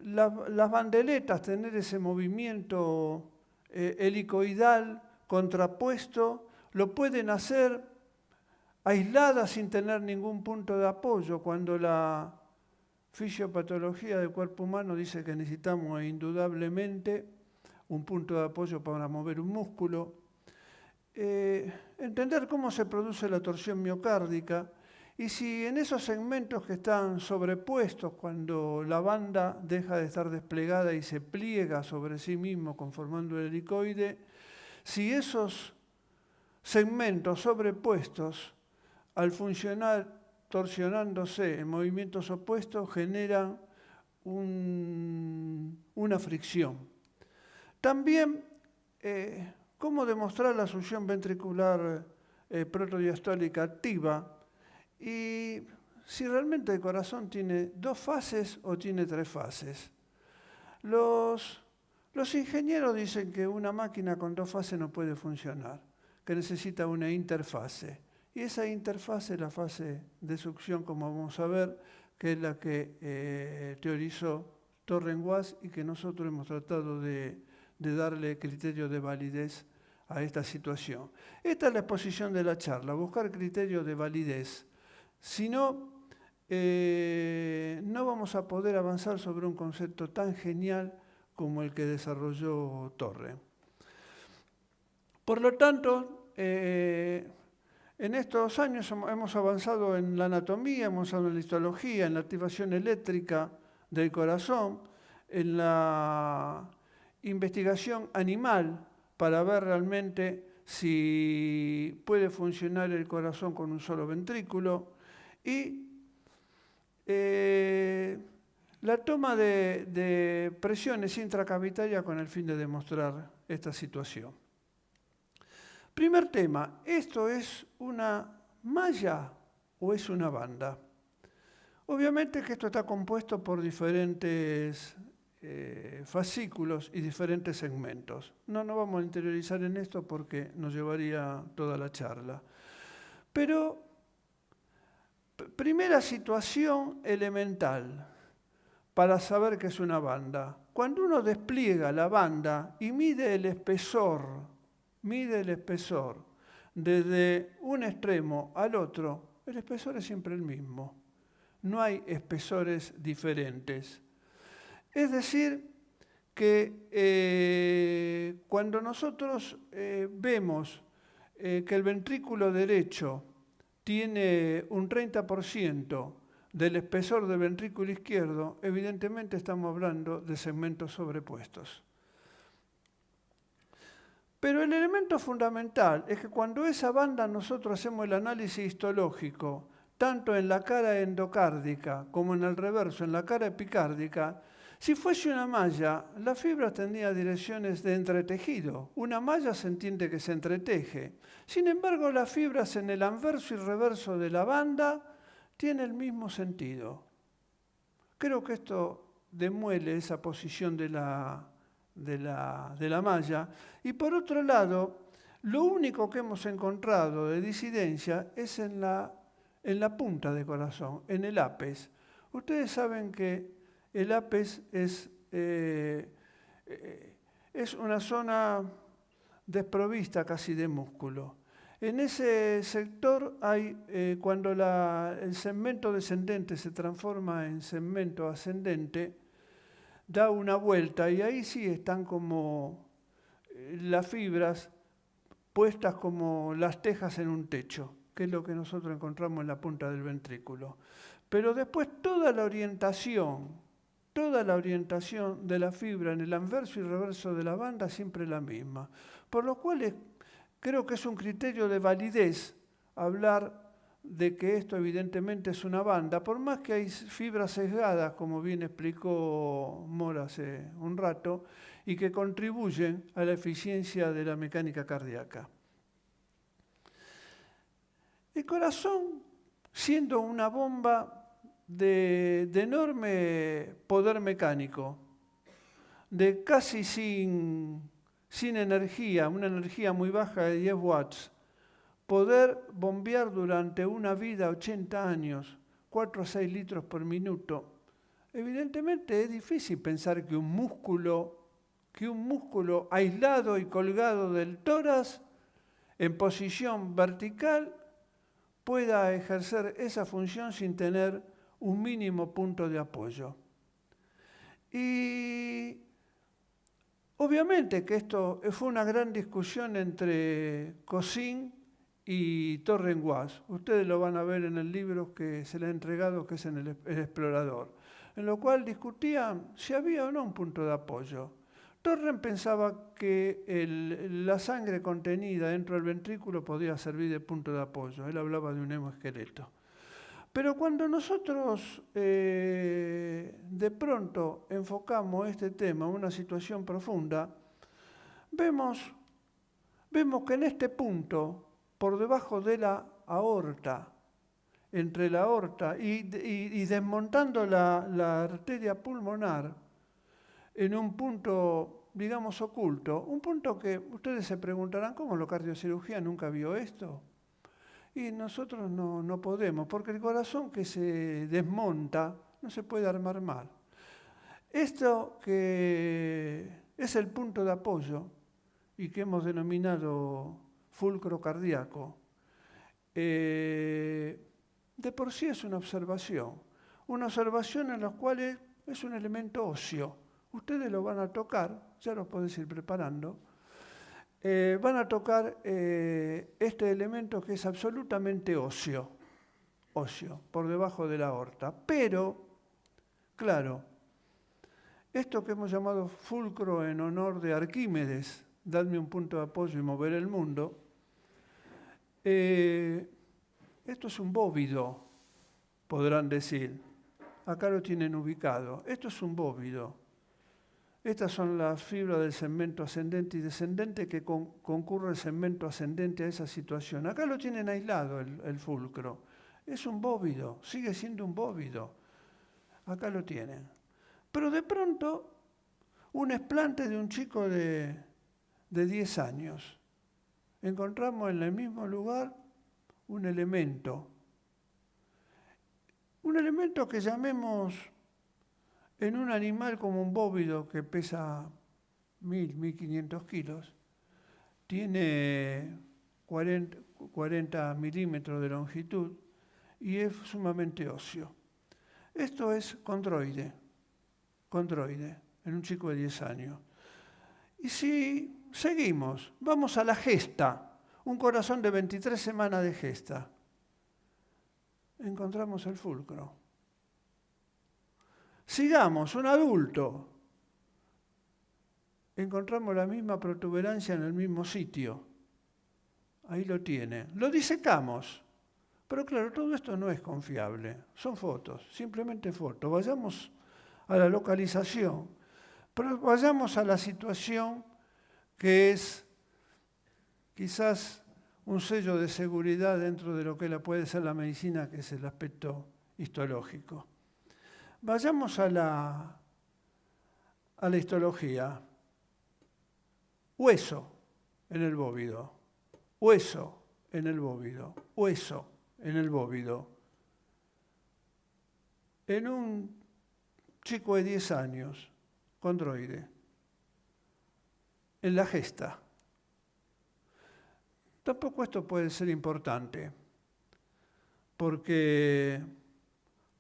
las bandeletas tener ese movimiento helicoidal contrapuesto, lo pueden hacer aisladas sin tener ningún punto de apoyo, cuando la fisiopatología del cuerpo humano dice que necesitamos indudablemente un punto de apoyo para mover un músculo. Entender cómo se produce la torsión miocárdica y si en esos segmentos que están sobrepuestos cuando la banda deja de estar desplegada y se pliega sobre sí mismo conformando el helicoide, si esos segmentos sobrepuestos al funcionar torsionándose en movimientos opuestos generan una fricción. También, cómo demostrar la succión ventricular protodiastólica activa y si realmente el corazón tiene 2 fases o tiene 3 fases. Los ingenieros dicen que una máquina con 2 fases no puede funcionar, que necesita una interfase. Y esa interfase es la fase de succión, como vamos a ver, que es la que teorizó Torren-Guas y que nosotros hemos tratado de darle criterio de validez a esta situación. Esta es la exposición de la charla, buscar criterio de validez. Si no, no vamos a poder avanzar sobre un concepto tan genial como el que desarrolló Torre. Por lo tanto, en estos años hemos avanzado en la anatomía, hemos avanzado en la histología, en la activación eléctrica del corazón, en la investigación animal para ver realmente si puede funcionar el corazón con un solo ventrículo y la toma de presiones intracavitarias con el fin de demostrar esta situación. Primer tema, ¿esto es una malla o es una banda? Obviamente que esto está compuesto por diferentes fascículos y diferentes segmentos. No nos vamos a interiorizar en esto porque nos llevaría toda la charla. Pero, primera situación elemental para saber que es una banda. Cuando uno despliega la banda y mide el espesor desde un extremo al otro, el espesor es siempre el mismo. No hay espesores diferentes. Es decir, que cuando nosotros vemos que el ventrículo derecho tiene un 30% del espesor del ventrículo izquierdo, evidentemente estamos hablando de segmentos sobrepuestos. Pero el elemento fundamental es que cuando esa banda nosotros hacemos el análisis histológico, tanto en la cara endocárdica como en el reverso, en la cara epicárdica, si fuese una malla, la fibra tendría direcciones de entretejido. Una malla se entiende que se entreteje. Sin embargo, las fibras en el anverso y reverso de la banda tienen el mismo sentido. Creo que esto demuele esa posición de la malla. Y por otro lado, lo único que hemos encontrado de disidencia es en la punta del corazón, en el apes. Ustedes saben que el apes es una zona desprovista casi de músculo. En ese sector hay, cuando el segmento descendente se transforma en segmento ascendente, da una vuelta y ahí sí están como las fibras puestas como las tejas en un techo, que es lo que nosotros encontramos en la punta del ventrículo. pero después toda la orientación de la fibra en el anverso y reverso de la banda siempre la misma. Por lo cual creo que es un criterio de validez hablar de que esto evidentemente es una banda, por más que hay fibras sesgadas, como bien explicó Mora hace un rato, y que contribuyen a la eficiencia de la mecánica cardíaca. El corazón, siendo una bomba de enorme poder mecánico, de casi sin energía, una energía muy baja de 10 watts, poder bombear durante una vida 80 años, 4 a 6 litros por minuto, evidentemente es difícil pensar que un músculo aislado y colgado del tórax, en posición vertical, pueda ejercer esa función sin tener un mínimo punto de apoyo. Y obviamente que esto fue una gran discusión entre Cousin y Torren-Guas. Ustedes lo van a ver en el libro que se le ha entregado, que es en el Explorador, en lo cual discutían si había o no un punto de apoyo. Torren pensaba que la sangre contenida dentro del ventrículo podía servir de punto de apoyo. Él hablaba de un hemoesqueleto. Pero cuando nosotros de pronto enfocamos este tema a una situación profunda, vemos que en este punto, por debajo de la aorta, entre la aorta y desmontando la arteria pulmonar, en un punto, digamos, oculto, un punto que ustedes se preguntarán, ¿cómo la cardiocirugía nunca vio esto? Y nosotros no podemos, porque el corazón que se desmonta no se puede armar mal. Esto que es el punto de apoyo y que hemos denominado fulcro cardíaco, de por sí es una observación en la cual es un elemento óseo. Ustedes lo van a tocar, ya lo podés ir preparando, van a tocar este elemento que es absolutamente óseo, por debajo de la aorta. Pero, claro, esto que hemos llamado fulcro en honor de Arquímedes, dadme un punto de apoyo y mover el mundo, esto es un bóvido, podrán decir. Acá lo tienen ubicado. Esto es un bóvido. Estas son las fibras del segmento ascendente y descendente que concurre el segmento ascendente a esa situación. Acá lo tienen aislado el fulcro. Es un bóvido, sigue siendo un bóvido. Acá lo tienen. Pero de pronto, un explante de un chico de 10 años. Encontramos en el mismo lugar un elemento que llamemos en un animal como un bóvido que pesa 1.500 kilos, tiene 40 milímetros de longitud y es sumamente óseo. Esto es condroide, en un chico de 10 años. Y si seguimos, vamos a la gesta, un corazón de 23 semanas de gesta, encontramos el fulcro. Sigamos, un adulto, encontramos la misma protuberancia en el mismo sitio. Ahí lo tiene. Lo disecamos. Pero claro, todo esto no es confiable. Son fotos, simplemente fotos. Vayamos a la localización. Pero vayamos a la situación que es quizás un sello de seguridad dentro de lo que puede ser la medicina, que es el aspecto histológico. Vayamos a la histología. Hueso en el bóvido, hueso en el bóvido, hueso en el bóvido. En un chico de 10 años, condroide, en la gesta. Tampoco esto puede ser importante, porque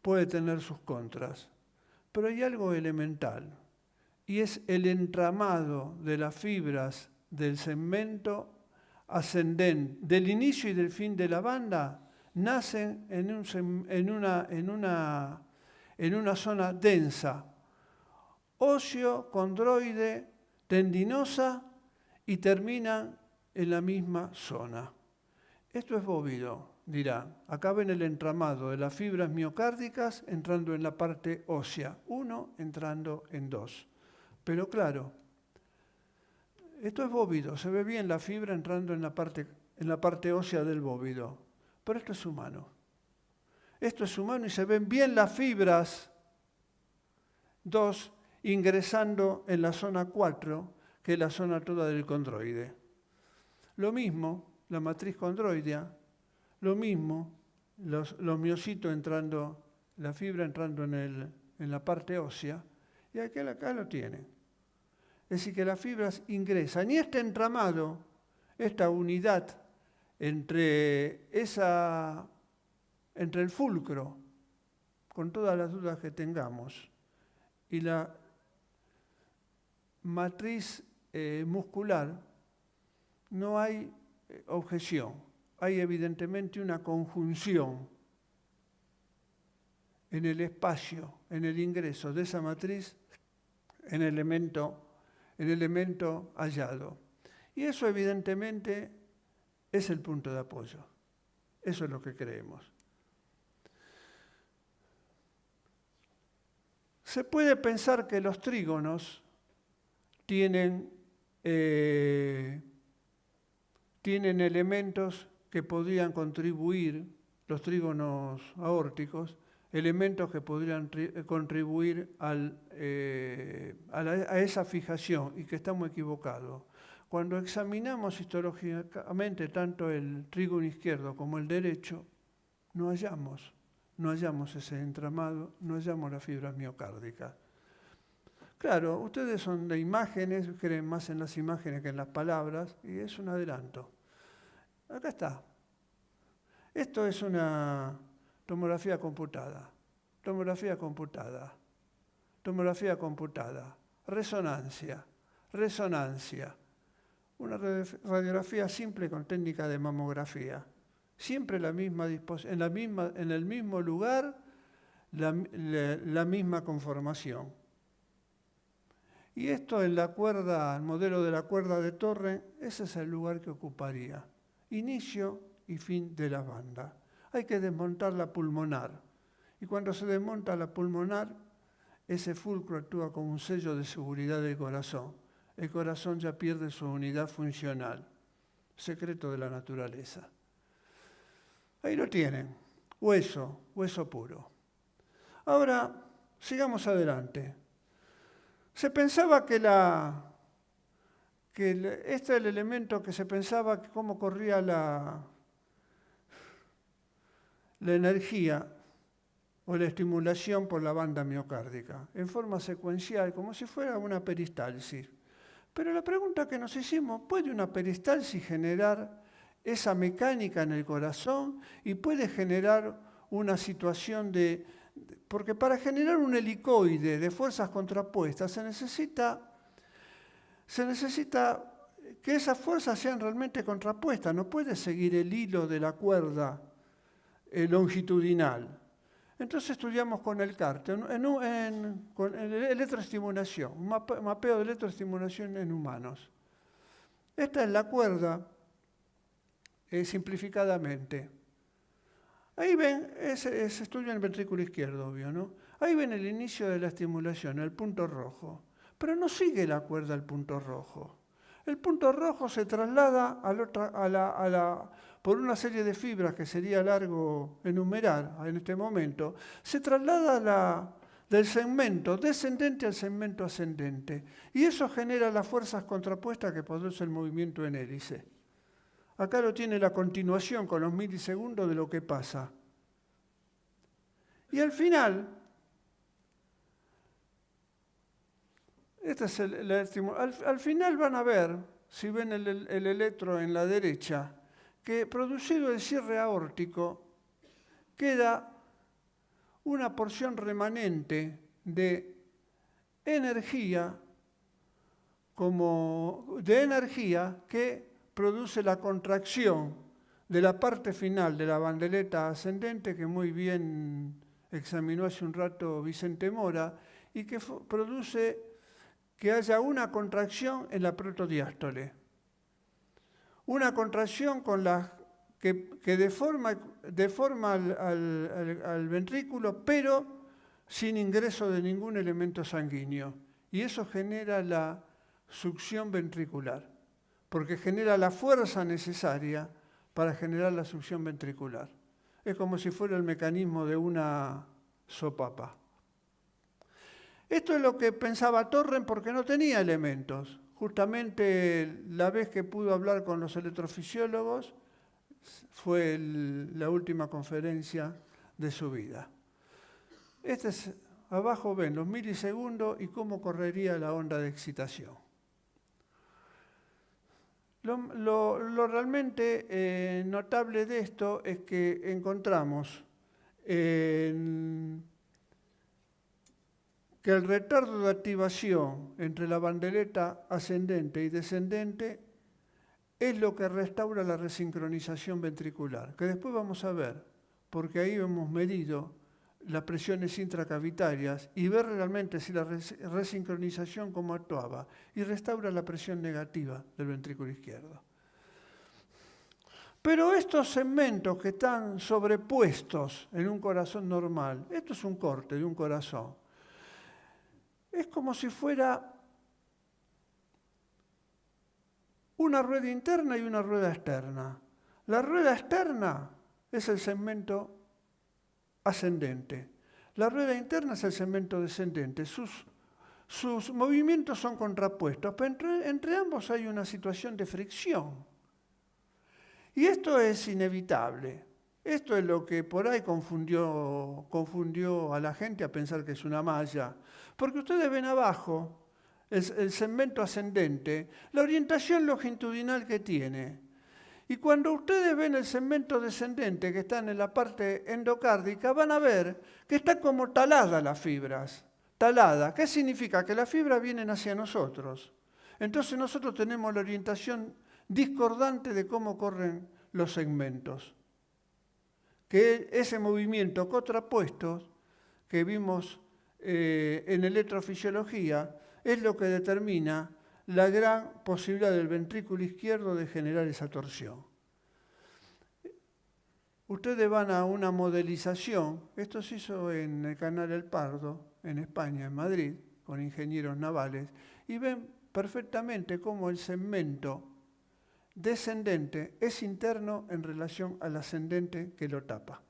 puede tener sus contras, pero hay algo elemental, y es el entramado de las fibras del segmento ascendente, del inicio y del fin de la banda, nacen en una zona densa, óseo, condroide, tendinosa y terminan en la misma zona. Esto es bóvido, dirá. Acá ven el entramado de las fibras miocárdicas entrando en la parte ósea, 1 entrando en 2. Pero claro, esto es bóvido, se ve bien la fibra entrando en la parte ósea del bóvido, pero esto es humano. Esto es humano y se ven bien las fibras 2 ingresando en la zona 4, que es la zona toda del condroide. Lo mismo, la matriz condroidea, lo mismo, los miocitos entrando, la fibra entrando en la parte ósea, y acá lo tienen. Es decir, que las fibras ingresan. Y este entramado, esta unidad entre el fulcro, con todas las dudas que tengamos, y la matriz muscular, no hay objeción. Hay evidentemente una conjunción en el espacio, en el ingreso de esa matriz, en el elemento hallado. Y eso evidentemente es el punto de apoyo. Eso es lo que creemos. Se puede pensar que los trígonos tienen elementos que podrían contribuir, los trígonos aórticos, elementos que podrían contribuir a esa fijación, y que estamos equivocados. Cuando examinamos histológicamente tanto el trígono izquierdo como el derecho, no hallamos ese entramado, no hallamos las fibras miocárdicas. Claro, ustedes son de imágenes, creen más en las imágenes que en las palabras, y es un adelanto. Acá está. Esto es una tomografía computada, resonancia. Una radiografía simple con técnica de mamografía. Siempre en el mismo lugar, la misma conformación. Y esto en el modelo de la cuerda de Torre, ese es el lugar que ocuparía. Inicio y fin de la banda. Hay que desmontar la pulmonar. Y cuando se desmonta la pulmonar, ese fulcro actúa como un sello de seguridad del corazón. El corazón ya pierde su unidad funcional. Secreto de la naturaleza. Ahí lo tienen. Hueso puro. Ahora, sigamos adelante. Se pensaba que este es el elemento que se pensaba que cómo corría la energía o la estimulación por la banda miocárdica, en forma secuencial, como si fuera una peristalsis. Pero la pregunta que nos hicimos, ¿puede una peristalsis generar esa mecánica en el corazón y puede generar una situación porque para generar un helicoide de fuerzas contrapuestas se necesita que esas fuerzas sean realmente contrapuestas, no puede seguir el hilo de la cuerda longitudinal. Entonces estudiamos con el CART, con electroestimulación, un mapeo de electroestimulación en humanos. Esta es la cuerda, simplificadamente. Ahí ven, se estudia en el ventrículo izquierdo, obvio, ¿no? Ahí ven el inicio de la estimulación, el punto rojo. Pero no sigue la cuerda al punto rojo. El punto rojo se traslada por una serie de fibras que sería largo enumerar en este momento, se traslada del segmento descendente al segmento ascendente. Y eso genera las fuerzas contrapuestas que produce el movimiento en hélice. Acá lo tiene la continuación con los milisegundos de lo que pasa. Y al final, al final van a ver, si ven el electro en la derecha, que producido el cierre aórtico, queda una porción remanente de energía que produce la contracción de la parte final de la bandeleta ascendente que muy bien examinó hace un rato Vicente Mora y que produce que haya una contracción en la protodiástole. Una contracción con que deforma al ventrículo, pero sin ingreso de ningún elemento sanguíneo. Y eso genera la succión ventricular, porque genera la fuerza necesaria para generar la succión ventricular. Es como si fuera el mecanismo de una sopapa. Esto es lo que pensaba Torren porque no tenía elementos. Justamente la vez que pudo hablar con los electrofisiólogos fue la última conferencia de su vida. Abajo ven los milisegundos y cómo correría la onda de excitación. Lo realmente notable de esto es que encontramos que el retardo de activación entre la bandeleta ascendente y descendente es lo que restaura la resincronización ventricular, que después vamos a ver, porque ahí hemos medido las presiones intracavitarias y ver realmente si la resincronización cómo actuaba y restaura la presión negativa del ventrículo izquierdo. Pero estos segmentos que están sobrepuestos en un corazón normal, esto es un corte de un corazón, es como si fuera una rueda interna y una rueda externa. La rueda externa es el segmento ascendente. La rueda interna es el segmento descendente. Sus movimientos son contrapuestos, pero entre ambos hay una situación de fricción. Y esto es inevitable. Esto es lo que por ahí confundió a la gente a pensar que es una malla. Porque ustedes ven abajo el segmento ascendente, la orientación longitudinal que tiene. Y cuando ustedes ven el segmento descendente que está en la parte endocárdica, van a ver que está como talada las fibras. Talada. ¿Qué significa? Que las fibras vienen hacia nosotros. Entonces nosotros tenemos la orientación discordante de cómo corren los segmentos. Que ese movimiento contrapuesto que vimos en electrofisiología es lo que determina la gran posibilidad del ventrículo izquierdo de generar esa torsión. Ustedes van a una modelización, esto se hizo en el Canal El Pardo, en España, en Madrid, con ingenieros navales, y ven perfectamente cómo el segmento descendente es interno en relación al ascendente que lo tapa.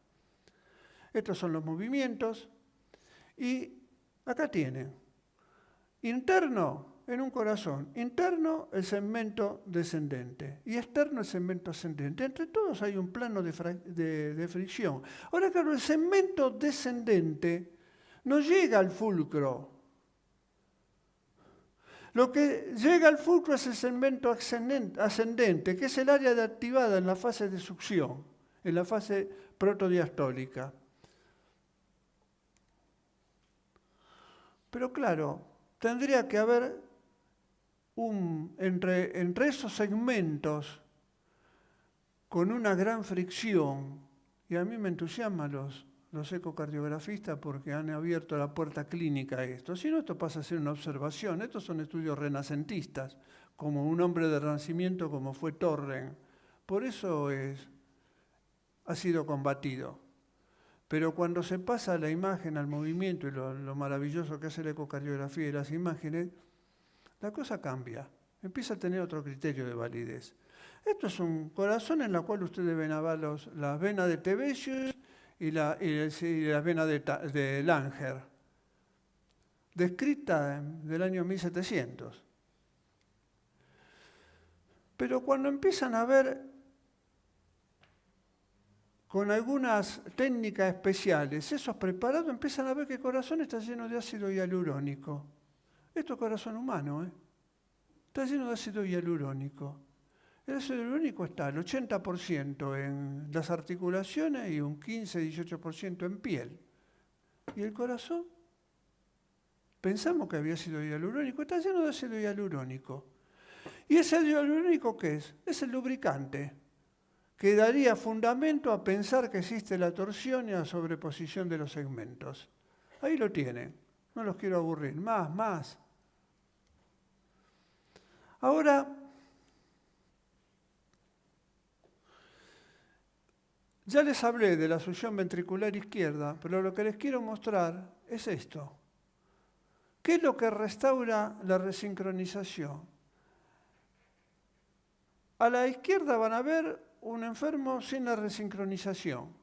Estos son los movimientos y acá tienen interno en un corazón, interno el segmento descendente y externo el segmento ascendente. Entre todos hay un plano de fricción. Ahora, claro, el segmento descendente no llega al fulcro. Lo que llega al fulcro es el segmento ascendente, que es el área de activada en la fase de succión, en la fase protodiastólica. Pero claro, tendría que haber entre esos segmentos con una gran fricción, y a mí me entusiasman los ecocardiografistas porque han abierto la puerta clínica a esto. Si no, esto pasa a ser una observación. Estos son estudios renacentistas, como un hombre de renacimiento como fue Torren. Por eso ha sido combatido. Pero cuando se pasa la imagen al movimiento y lo maravilloso que hace la ecocardiografía y las imágenes, la cosa cambia, empieza a tener otro criterio de validez. Esto es un corazón en el cual ustedes ven las venas de Tebesius y las venas de Langer, descrita del año 1700. Pero cuando empiezan a ver con algunas técnicas especiales esos preparados, empiezan a ver que el corazón está lleno de ácido hialurónico. Esto es corazón humano, está lleno de ácido hialurónico. El ácido hialurónico está el 80% en las articulaciones y un 15-18% en piel. ¿Y el corazón? Pensamos que había ácido hialurónico, está lleno de ácido hialurónico. ¿Y ese ácido hialurónico qué es? Es el lubricante que daría fundamento a pensar que existe la torsión y la sobreposición de los segmentos. Ahí lo tienen, no los quiero aburrir, más. Ahora, ya les hablé de la succión ventricular izquierda, pero lo que les quiero mostrar es esto. ¿Qué es lo que restaura la resincronización? A la izquierda van a ver un enfermo sin la resincronización.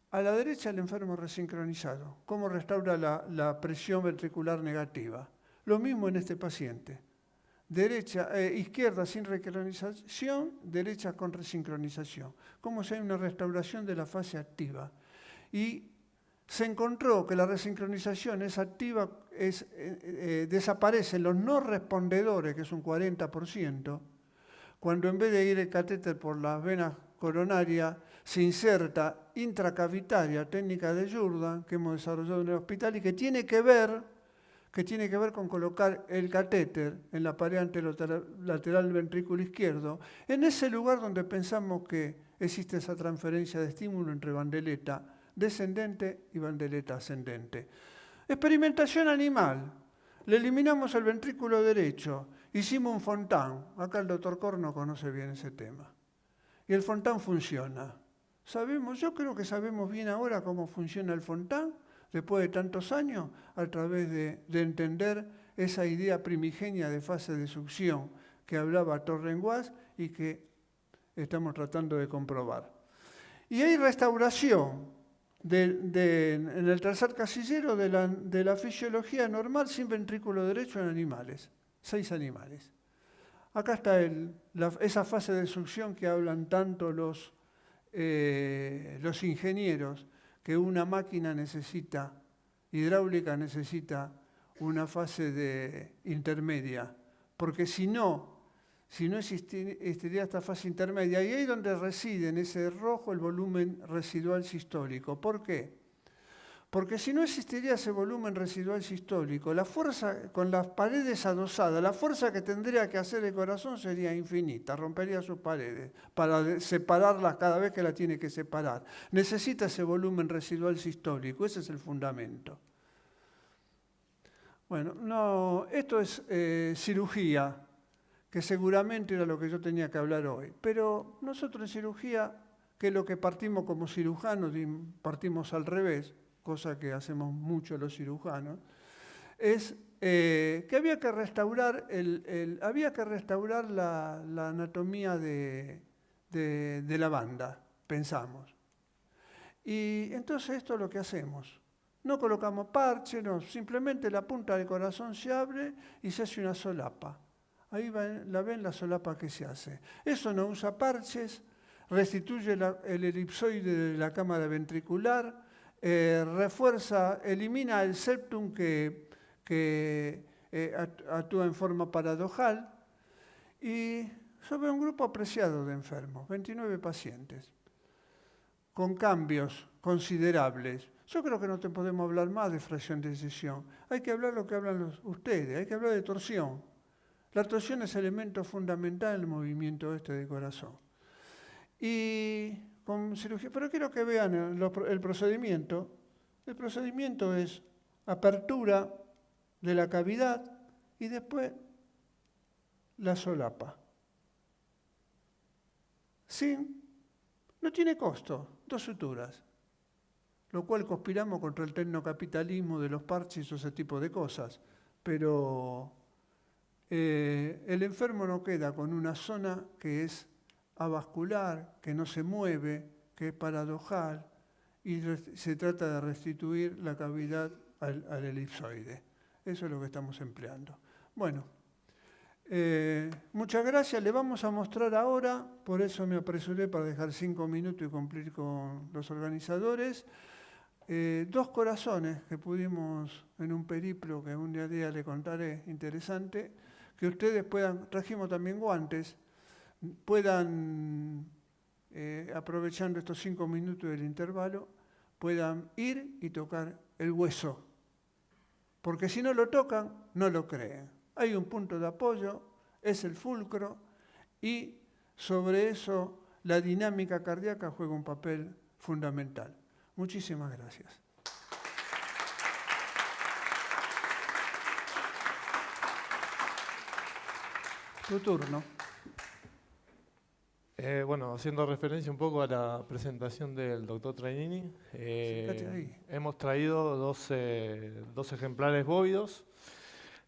A la derecha el enfermo resincronizado. ¿Cómo restaura la presión ventricular negativa? Lo mismo en este paciente. Izquierda sin resincronización, derecha con resincronización. Como si hay una restauración de la fase activa. Y se encontró que la resincronización es activa, desaparecen los no respondedores, que es un 40%, cuando en vez de ir el catéter por las venas coronarias, se inserta intracavitaria, técnica de Jourdan, que hemos desarrollado en el hospital y que tiene que ver con colocar el catéter en la pared anterolateral del ventrículo izquierdo, en ese lugar donde pensamos que existe esa transferencia de estímulo entre bandeleta descendente y bandeleta ascendente. Experimentación animal. Le eliminamos el ventrículo derecho, hicimos un Fontan. Acá el doctor Corno conoce bien ese tema. Y el Fontan funciona. Yo creo que sabemos bien ahora cómo funciona el Fontan, después de tantos años, a través de entender esa idea primigenia de fase de succión que hablaba Torren-Guas y que estamos tratando de comprobar. Y hay restauración en el tercer casillero de la fisiología normal sin ventrículo derecho en animales, 6 animales. Acá está esa fase de succión que hablan tanto los ingenieros, que una máquina hidráulica necesita una fase intermedia, porque si no existiría esta fase intermedia, y ahí es donde reside en ese rojo el volumen residual sistólico. ¿Por qué? Porque si no existiría ese volumen residual sistólico, la fuerza con las paredes adosadas, la fuerza que tendría que hacer el corazón sería infinita, rompería sus paredes para separarlas cada vez que la tiene que separar. Necesita ese volumen residual sistólico, ese es el fundamento. Bueno, esto es cirugía, que seguramente era lo que yo tenía que hablar hoy. Pero nosotros en cirugía, que es lo que partimos como cirujanos, partimos al revés, cosa que hacemos mucho los cirujanos, es que había que restaurar, la anatomía de la banda, pensamos. Y entonces esto es lo que hacemos. No colocamos parche, no, simplemente la punta del corazón se abre y se hace una solapa. Ahí ven la solapa que se hace. Eso no usa parches, restituye el elipsoide de la cámara ventricular, refuerza, elimina el septum que actúa en forma paradojal, y sobre un grupo apreciado de enfermos, 29 pacientes, con cambios considerables. Yo creo que no te podemos hablar más de fracción de decisión. Hay que hablar lo que hablan ustedes, hay que hablar de torsión. La torsión es elemento fundamental en el movimiento del corazón. Y con cirugía, pero quiero que vean el procedimiento. El procedimiento es apertura de la cavidad y después la solapa. No tiene costo, 2 suturas, lo cual conspiramos contra el tecnocapitalismo de los parches y ese tipo de cosas, pero el enfermo no queda con una zona que es avascular, que no se mueve, que es paradojal, y se trata de restituir la cavidad al elipsoide. Eso es lo que estamos empleando. Bueno, muchas gracias. Le vamos a mostrar ahora, por eso me apresuré para dejar 5 minutos y cumplir con los organizadores, 2 corazones que pudimos en un periplo que un día le contaré, interesante, que ustedes trajimos también guantes, puedan, aprovechando estos 5 minutos del intervalo, puedan ir y tocar el hueso. Porque si no lo tocan, no lo creen. Hay un punto de apoyo, es el fulcro, y sobre eso la dinámica cardíaca juega un papel fundamental. Muchísimas gracias. Tu turno. Bueno, haciendo referencia un poco a la presentación del doctor Trainini, Siéntate ahí. hemos traído dos ejemplares bóvidos.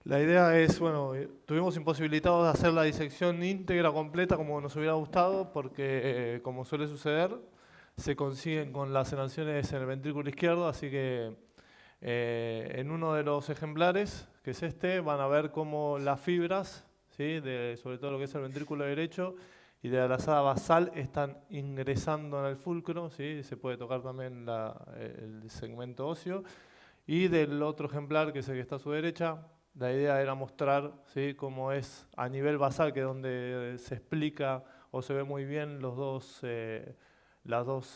La idea es, bueno, tuvimos imposibilitados de hacer la disección íntegra, completa, como nos hubiera gustado, porque, como suele suceder, se consiguen con laceraciones en el ventrículo izquierdo, así que en uno de los ejemplares, que es este, van a ver cómo las fibras, ¿sí?, sobre todo lo que es el ventrículo derecho, y de la lazada basal están ingresando en el fulcro, ¿sí? Se puede tocar también el segmento óseo. Y del otro ejemplar, que es el que está a su derecha, la idea era mostrar, ¿sí?, cómo es a nivel basal, que es donde se explica o se ve muy bien los dos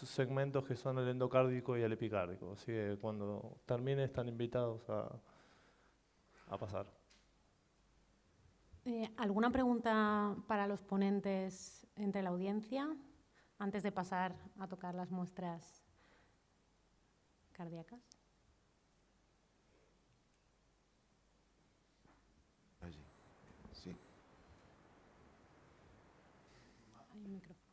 segmentos que son el endocárdico y el epicárdico. Así que cuando termine están invitados a pasar. ¿Alguna pregunta para los ponentes entre la audiencia antes de pasar a tocar las muestras cardíacas? Allí. Sí. Hay un micrófono.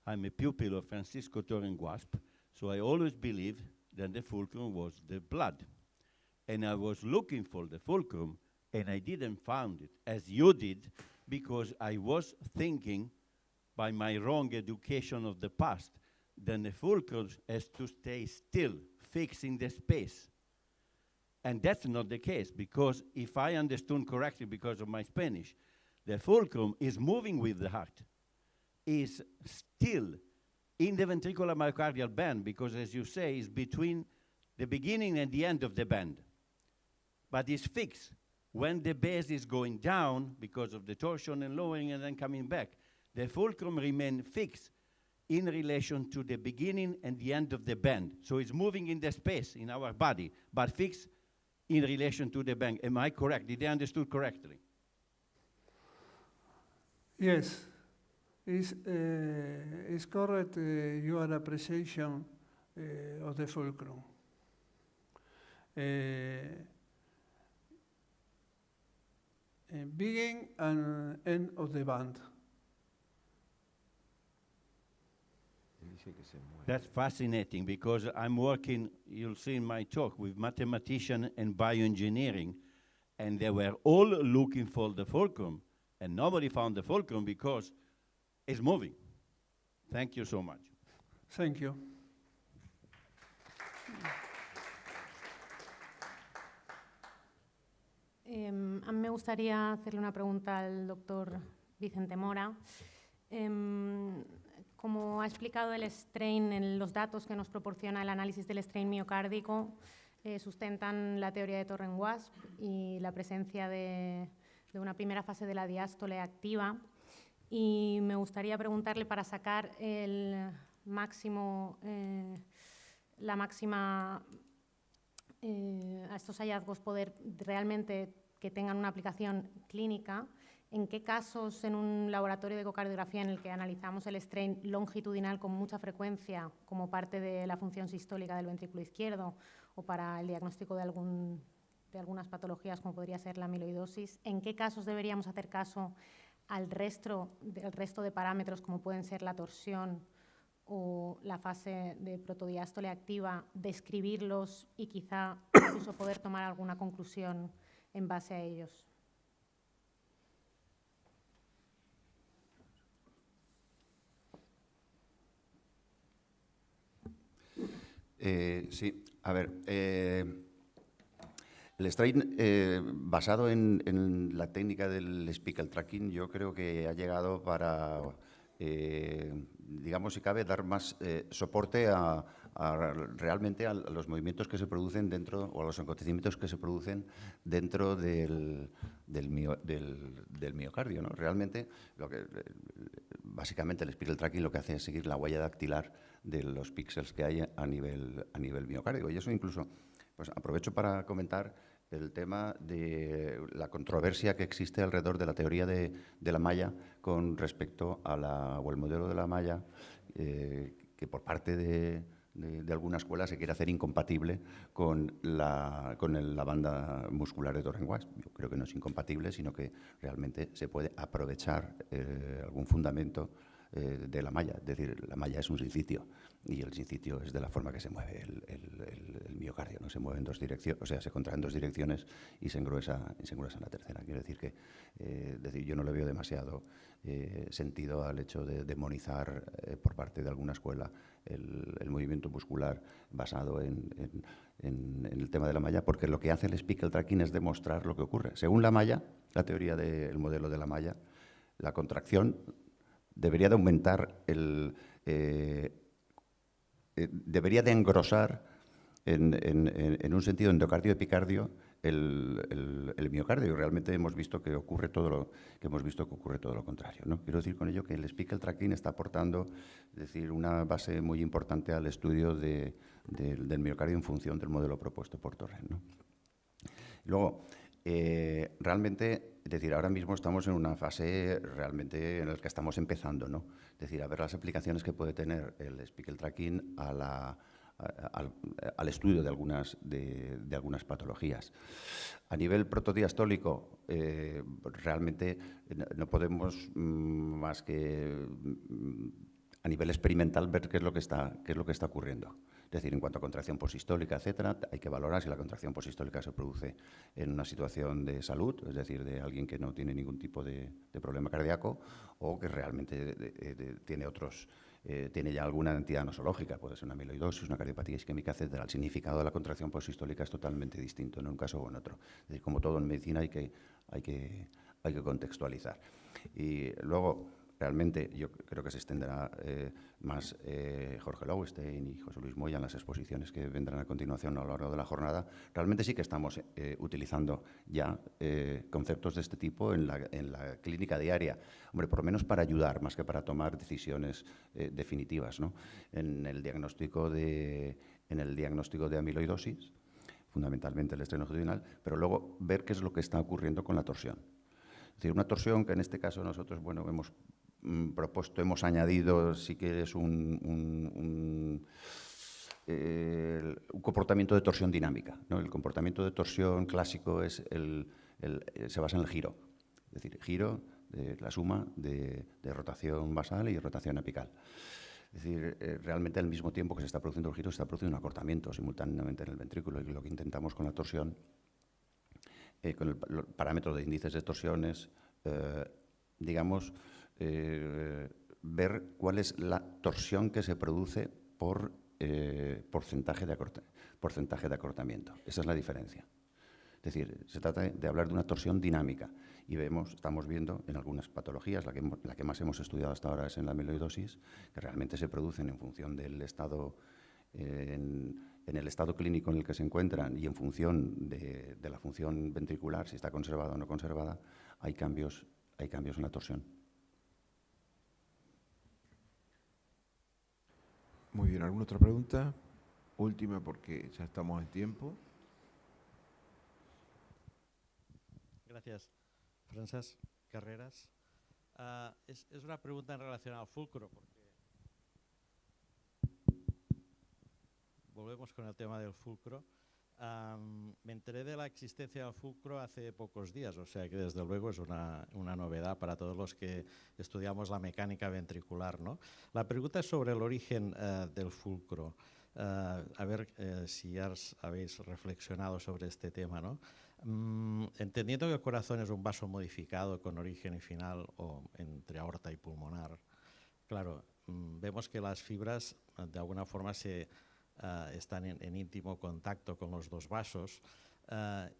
I'm a pupil of Francisco Torren Guasp, so I always believed that the fulcrum was the blood. And I was looking for the fulcrum, and I didn't find it, as you did, because I was thinking, by my wrong education of the past, that the fulcrum has to stay still, fixed in the space. And that's not the case, because if I understood correctly because of my Spanish, the fulcrum is moving with the heart, is still in the ventricular myocardial band, because as you say, it's between the beginning and the end of the band. But it's fixed. When the base is going down, because of the torsion and lowering and then coming back, the fulcrum remains fixed in relation to the beginning and the end of the band. So it's moving in the space in our body, but fixed in relation to the band. Am I correct? Did I understood correctly? Yes, it's correct your appreciation of the fulcrum. Beginning and end of the band. That's fascinating, because I'm working, you'll see in my talk, with mathematicians and bioengineering, and they were all looking for the fulcrum, and nobody found the fulcrum because it's moving. Thank you so much. Thank you. A mí me gustaría hacerle una pregunta al doctor Vicente Mora. Como ha explicado el strain, en los datos que nos proporciona el análisis del strain miocárdico sustentan la teoría de Torren-Guasp y la presencia de una primera fase de la diástole activa. Y me gustaría preguntarle, para sacar el máximo, la máxima a estos hallazgos, poder realmente que tengan una aplicación clínica, ¿en qué casos en un laboratorio de ecocardiografía en el que analizamos el strain longitudinal con mucha frecuencia como parte de la función sistólica del ventrículo izquierdo o para el diagnóstico de algunas patologías como podría ser la amiloidosis, en qué casos deberíamos hacer caso al resto de parámetros como pueden ser la torsión o la fase de protodiástole activa, describirlos y quizá incluso poder tomar alguna conclusión en base a ellos? Sí, a ver, el strain basado en la técnica del speckle tracking, yo creo que ha llegado para, digamos, si cabe, dar más soporte realmente a los movimientos que se producen dentro, o a los acontecimientos que se producen dentro del miocardio, ¿no? Realmente, básicamente el speckle tracking lo que hace es seguir la huella dactilar de los píxeles que hay a nivel miocárdico. Y eso incluso, pues aprovecho para comentar el tema de la controversia que existe alrededor de la teoría de la malla con respecto a o el modelo de la malla, que por parte de alguna escuela se quiere hacer incompatible con la banda muscular de Torren-Guasp. Yo creo que no es incompatible, sino que realmente se puede aprovechar algún fundamento de la malla. Es decir, la malla es un sincitio y el sincitio es de la forma que se mueve el miocardio, ¿no? Se mueve en dos direcciones, o sea, se contrae en dos direcciones y se engruesa en la tercera. Quiero decir que yo no le veo demasiado sentido al hecho de demonizar por parte de alguna escuela el movimiento muscular basado en el tema de la malla, porque lo que hace el speckle tracking es demostrar lo que ocurre. Según la malla, la teoría del modelo de la malla, la contracción debería de aumentar, debería de engrosar en un sentido endocardio-epicardio el miocardio. Y realmente hemos visto que ocurre todo lo contrario, ¿no? Quiero decir con ello que el speckle tracking está aportando, es decir, una base muy importante al estudio del miocardio en función del modelo propuesto por Torren, ¿no? Luego, realmente, es decir, ahora mismo estamos en una fase realmente en la que estamos empezando, ¿no? Es decir, a ver las aplicaciones que puede tener el speckle tracking al estudio de algunas patologías. A nivel protodiastólico, realmente no podemos más que a nivel experimental ver qué es lo que está ocurriendo. Es decir, en cuanto a contracción posistólica, etcétera, hay que valorar si la contracción posistólica se produce en una situación de salud, es decir, de alguien que no tiene ningún tipo de problema cardíaco o que realmente tiene ya alguna entidad nosológica, puede ser una amiloidosis, una cardiopatía isquémica, etcétera. El significado de la contracción posistólica es totalmente distinto en un caso o en otro. Es decir, como todo en medicina hay que contextualizar. Y luego, realmente yo creo que se extenderá más Jorge Lowenstein y José Luis Moya en las exposiciones que vendrán a continuación a lo largo de la jornada. Realmente sí que estamos utilizando ya conceptos de este tipo en la clínica diaria. Hombre, por lo menos para ayudar, más que para tomar decisiones definitivas, ¿no? En el diagnóstico de amiloidosis, fundamentalmente el estrés longitudinal, pero luego ver qué es lo que está ocurriendo con la torsión. Es decir, una torsión que en este caso nosotros, bueno, hemos añadido, si quieres, un comportamiento de torsión dinámica, ¿no? El comportamiento de torsión clásico es se basa en el giro, es decir, giro de la suma de rotación basal y rotación apical. Es decir, realmente al mismo tiempo que se está produciendo el giro, se está produciendo un acortamiento simultáneamente en el ventrículo, y lo que intentamos con la torsión, con el parámetro de índices de torsiones, digamos, ver cuál es la torsión que se produce por porcentaje de acortamiento. Esa es la diferencia. Es decir, se trata de hablar de una torsión dinámica y estamos viendo en algunas patologías, la que más hemos estudiado hasta ahora es en la amiloidosis, que realmente se producen en función del estado, en el estado clínico en el que se encuentran y en función de la función ventricular, si está conservada o no conservada, hay cambios en la torsión. Muy bien, ¿alguna otra pregunta? Última, porque ya estamos en tiempo. Gracias. Francesc Carreras. Es una pregunta en relación al fulcro, porque volvemos con el tema del fulcro. Me enteré de la existencia del fulcro hace pocos días, o sea que desde luego es una novedad para todos los que estudiamos la mecánica ventricular, ¿no? La pregunta es sobre el origen del fulcro. A ver si ya habéis reflexionado sobre este tema, ¿no? Entendiendo que el corazón es un vaso modificado con origen y final o entre aorta y pulmonar, claro, vemos que las fibras de alguna forma se están en íntimo contacto con los dos vasos.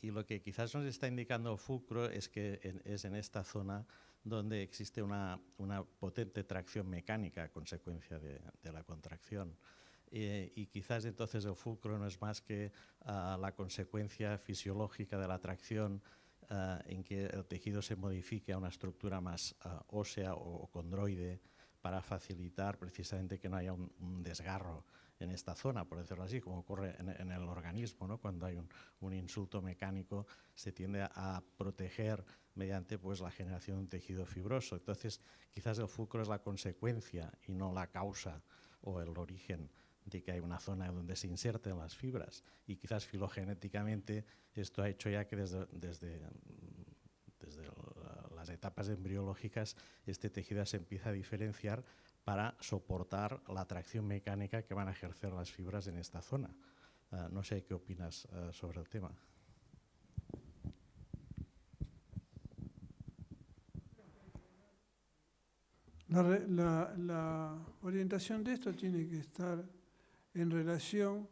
Y lo que quizás nos está indicando el fulcro es que es en esta zona donde existe una potente tracción mecánica a consecuencia de la contracción. Y quizás entonces el fulcro no es más que la consecuencia fisiológica de la tracción, en que el tejido se modifique a una estructura más ósea o condroide para facilitar precisamente que no haya un desgarro en esta zona, por decirlo así, como ocurre en el organismo, ¿no? Cuando hay un insulto mecánico se tiende a proteger mediante pues, la generación de un tejido fibroso. Entonces, quizás el fulcro es la consecuencia y no la causa o el origen de que hay una zona donde se inserten las fibras. Y quizás filogenéticamente esto ha hecho ya que desde las etapas embriológicas este tejido se empieza a diferenciar para soportar la tracción mecánica que van a ejercer las fibras en esta zona. No sé qué opinas sobre el tema. La orientación de esto tiene que estar en relación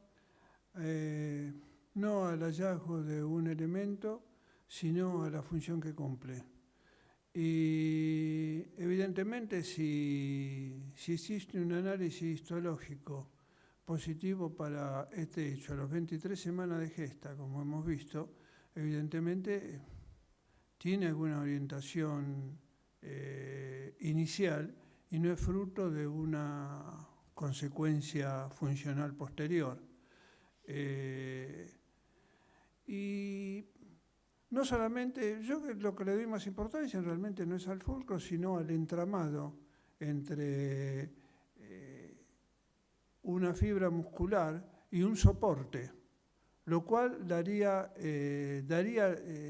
no al hallazgo de un elemento, sino a la función que cumple. Y evidentemente si existe un análisis histológico positivo para este hecho, a las 23 semanas de gesta, como hemos visto, evidentemente tiene alguna orientación inicial y no es fruto de una consecuencia funcional posterior. Y no solamente, yo lo que le doy más importancia realmente no es al fulcro, sino al entramado entre una fibra muscular y un soporte, lo cual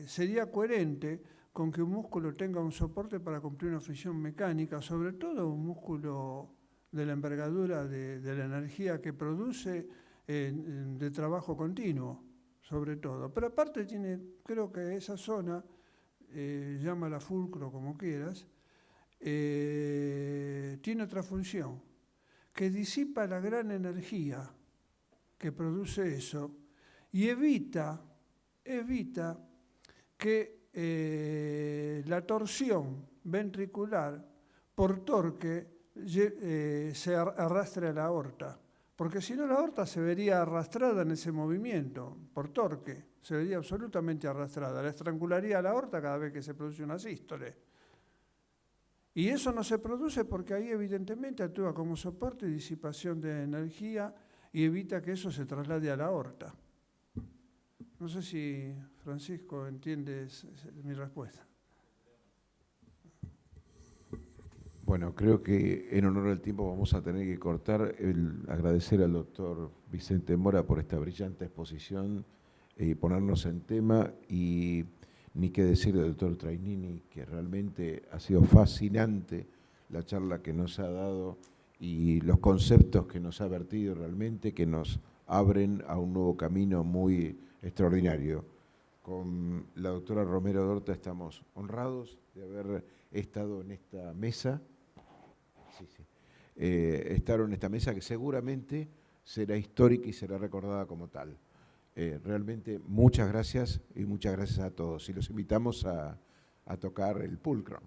sería coherente con que un músculo tenga un soporte para cumplir una función mecánica, sobre todo un músculo de la envergadura de la energía que produce de trabajo continuo, sobre todo. Pero aparte creo que esa zona, llámala fulcro como quieras, tiene otra función, que disipa la gran energía que produce eso y evita que la torsión ventricular por torque se arrastre a la aorta. Porque si no, la aorta se vería arrastrada en ese movimiento, por torque, se vería absolutamente arrastrada. La estrangularía a la aorta cada vez que se produce una sístole. Y eso no se produce porque ahí evidentemente actúa como soporte y disipación de energía y evita que eso se traslade a la aorta. No sé si, Francisco, entiendes mi respuesta. Bueno, creo que en honor al tiempo vamos a tener que cortar. Agradecer al doctor Vicente Mora por esta brillante exposición y ponernos en tema. Y ni qué decir del doctor Trainini, que realmente ha sido fascinante la charla que nos ha dado y los conceptos que nos ha vertido realmente, que nos abren a un nuevo camino muy extraordinario. Con la doctora Romero Dorta estamos honrados de haber estado en esta mesa. Estar en esta mesa que seguramente será histórica y será recordada como tal. Realmente muchas gracias y muchas gracias a todos. Y los invitamos a tocar el pulcro.